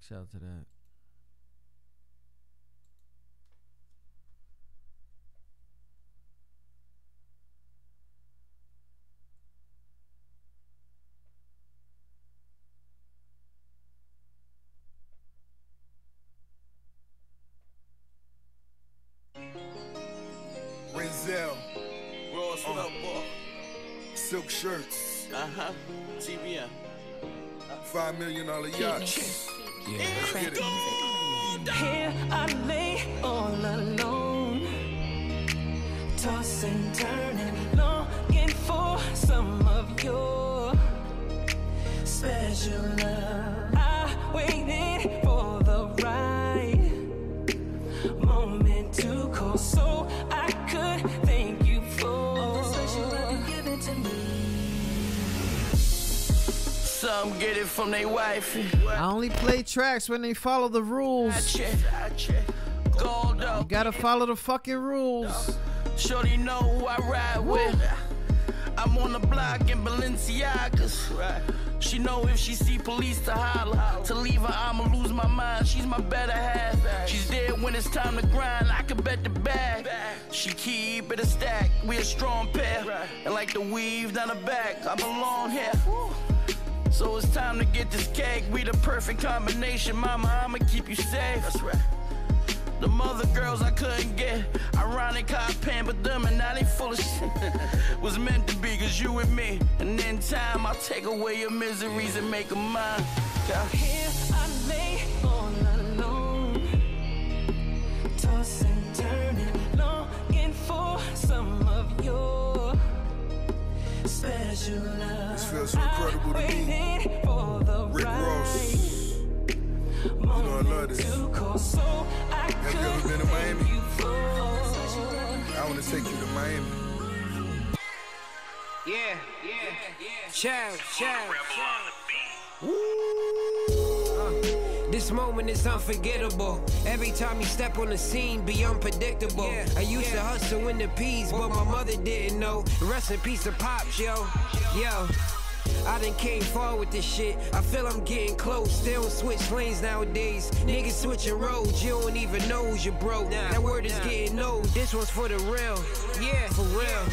Shout out to that. shirts. TBM. $5 million yachts. Yeah. Let's get it. Here I lay all alone, tossing, turning, longing for some of your special love. I waited for the right moment to call, so I could thank you for all the special love you given to me. Some get it from they wife. I only play tracks when they follow the rules. You gotta follow the fucking rules. Shorty know who I ride with. I'm on the block in Balenciagas. She know if she see police to holler. To leave her, I'ma lose my mind. She's my better half. She's there when it's time to grind. I can bet the bag. She keep it a stack. We a strong pair. And like the weave down the back, I belong here. So it's time to get this cake. We the perfect combination. Mama, I'ma keep you safe. That's right. The mother girls I couldn't get. Ironic how I pampered them and now they full of shit. Was meant to be cause you and me. And in time I'll take away your miseries and make them mine. Here I lay all alone, tossing, turning, longing for some of your special love. This feels so incredible to me. Rick Ross. You know I love this. Have you ever been to Miami? I want to take you to Miami. Yeah. Chow. This moment is unforgettable. Every time you step on the scene, be unpredictable. I used to hustle in the P's, but my mother didn't know. Rest in peace of Pops, yo. I done came far with this shit. I feel I'm getting close. They don't switch lanes nowadays. Niggas switching roads. You don't even know who's your bro. That word is getting old. This one's for the real. Yeah, for real.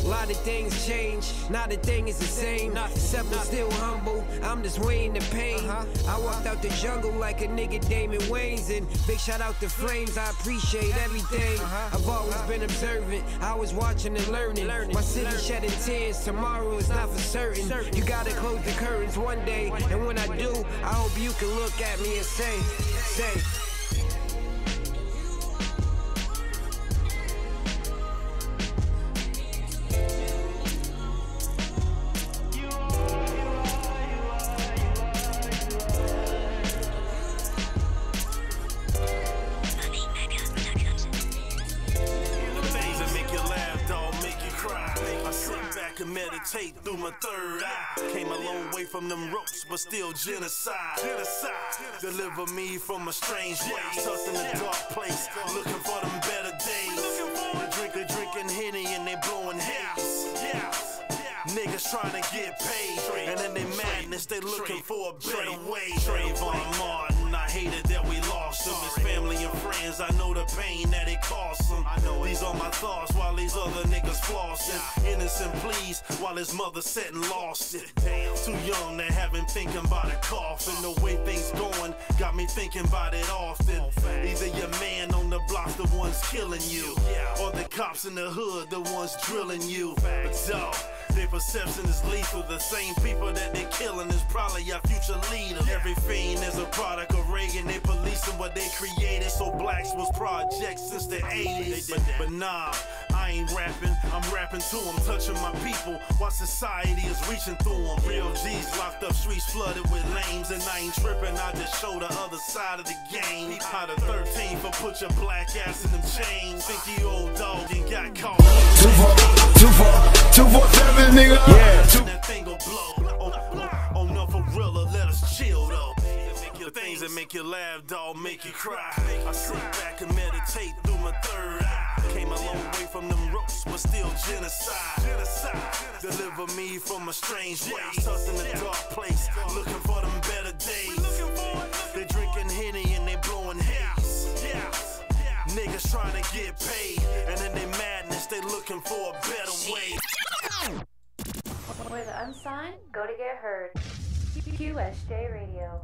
A lot of things change, not a thing is the same. Except I'm still humble, I'm just weighing the pain. I walked out the jungle like a nigga Damon Wayans. And big shout out to Flames, I appreciate everything. I've always been observant, I was watching and learning. My city shedding tears, tomorrow is not for certain. You gotta close the curtains one day, and when I do, I hope you can look at me and say meditate through my third eye. Came a long way from them ropes, but still genocide. Deliver me from a strange ways. Tucked in a dark place, looking for them better days. They drinking Henny and they blowing haze. Niggas trying to get paid, and in their madness they looking for a better way. Trayvon Martin, I hated that we lost him. His family and friends, I know the pain that it cost him. These are my thoughts while these other niggas flossing. Innocent pleas while his mother sat and lost it. Too young to have him thinking about a coffin. The way things going got me thinking about it often. Either your man on the block's the ones killing you, or the cops in the hood the ones drilling you. But dog, their perception is lethal. The same people that they're killing is probably our future leader. Every fiend is a product of Reagan. They policing what they created, so blacks was projects since the 80s. But nah, I ain't rapping, I'm rapping to them, touching my people while society is reaching through them. Real G's locked up, streets flooded with lames, and I ain't tripping, I just show the other side of the game. How the 13th for put your black ass in them chains. Think you old dog and got caught. 247, nigga. That thing gon' blow. Oh no, for real, let us chill though. The things that make you laugh, dog, make you cry. I sit back and meditate through my third eye. Came a long way from them ropes, but still genocide. Deliver me from a strange ways. Tucked in a dark place, looking for them better days. They drinking Henny and they blowing haze. Niggas trying to get paid, and in their madness, they looking for a better way. For the unsigned, go to get heard. QSJ Radio.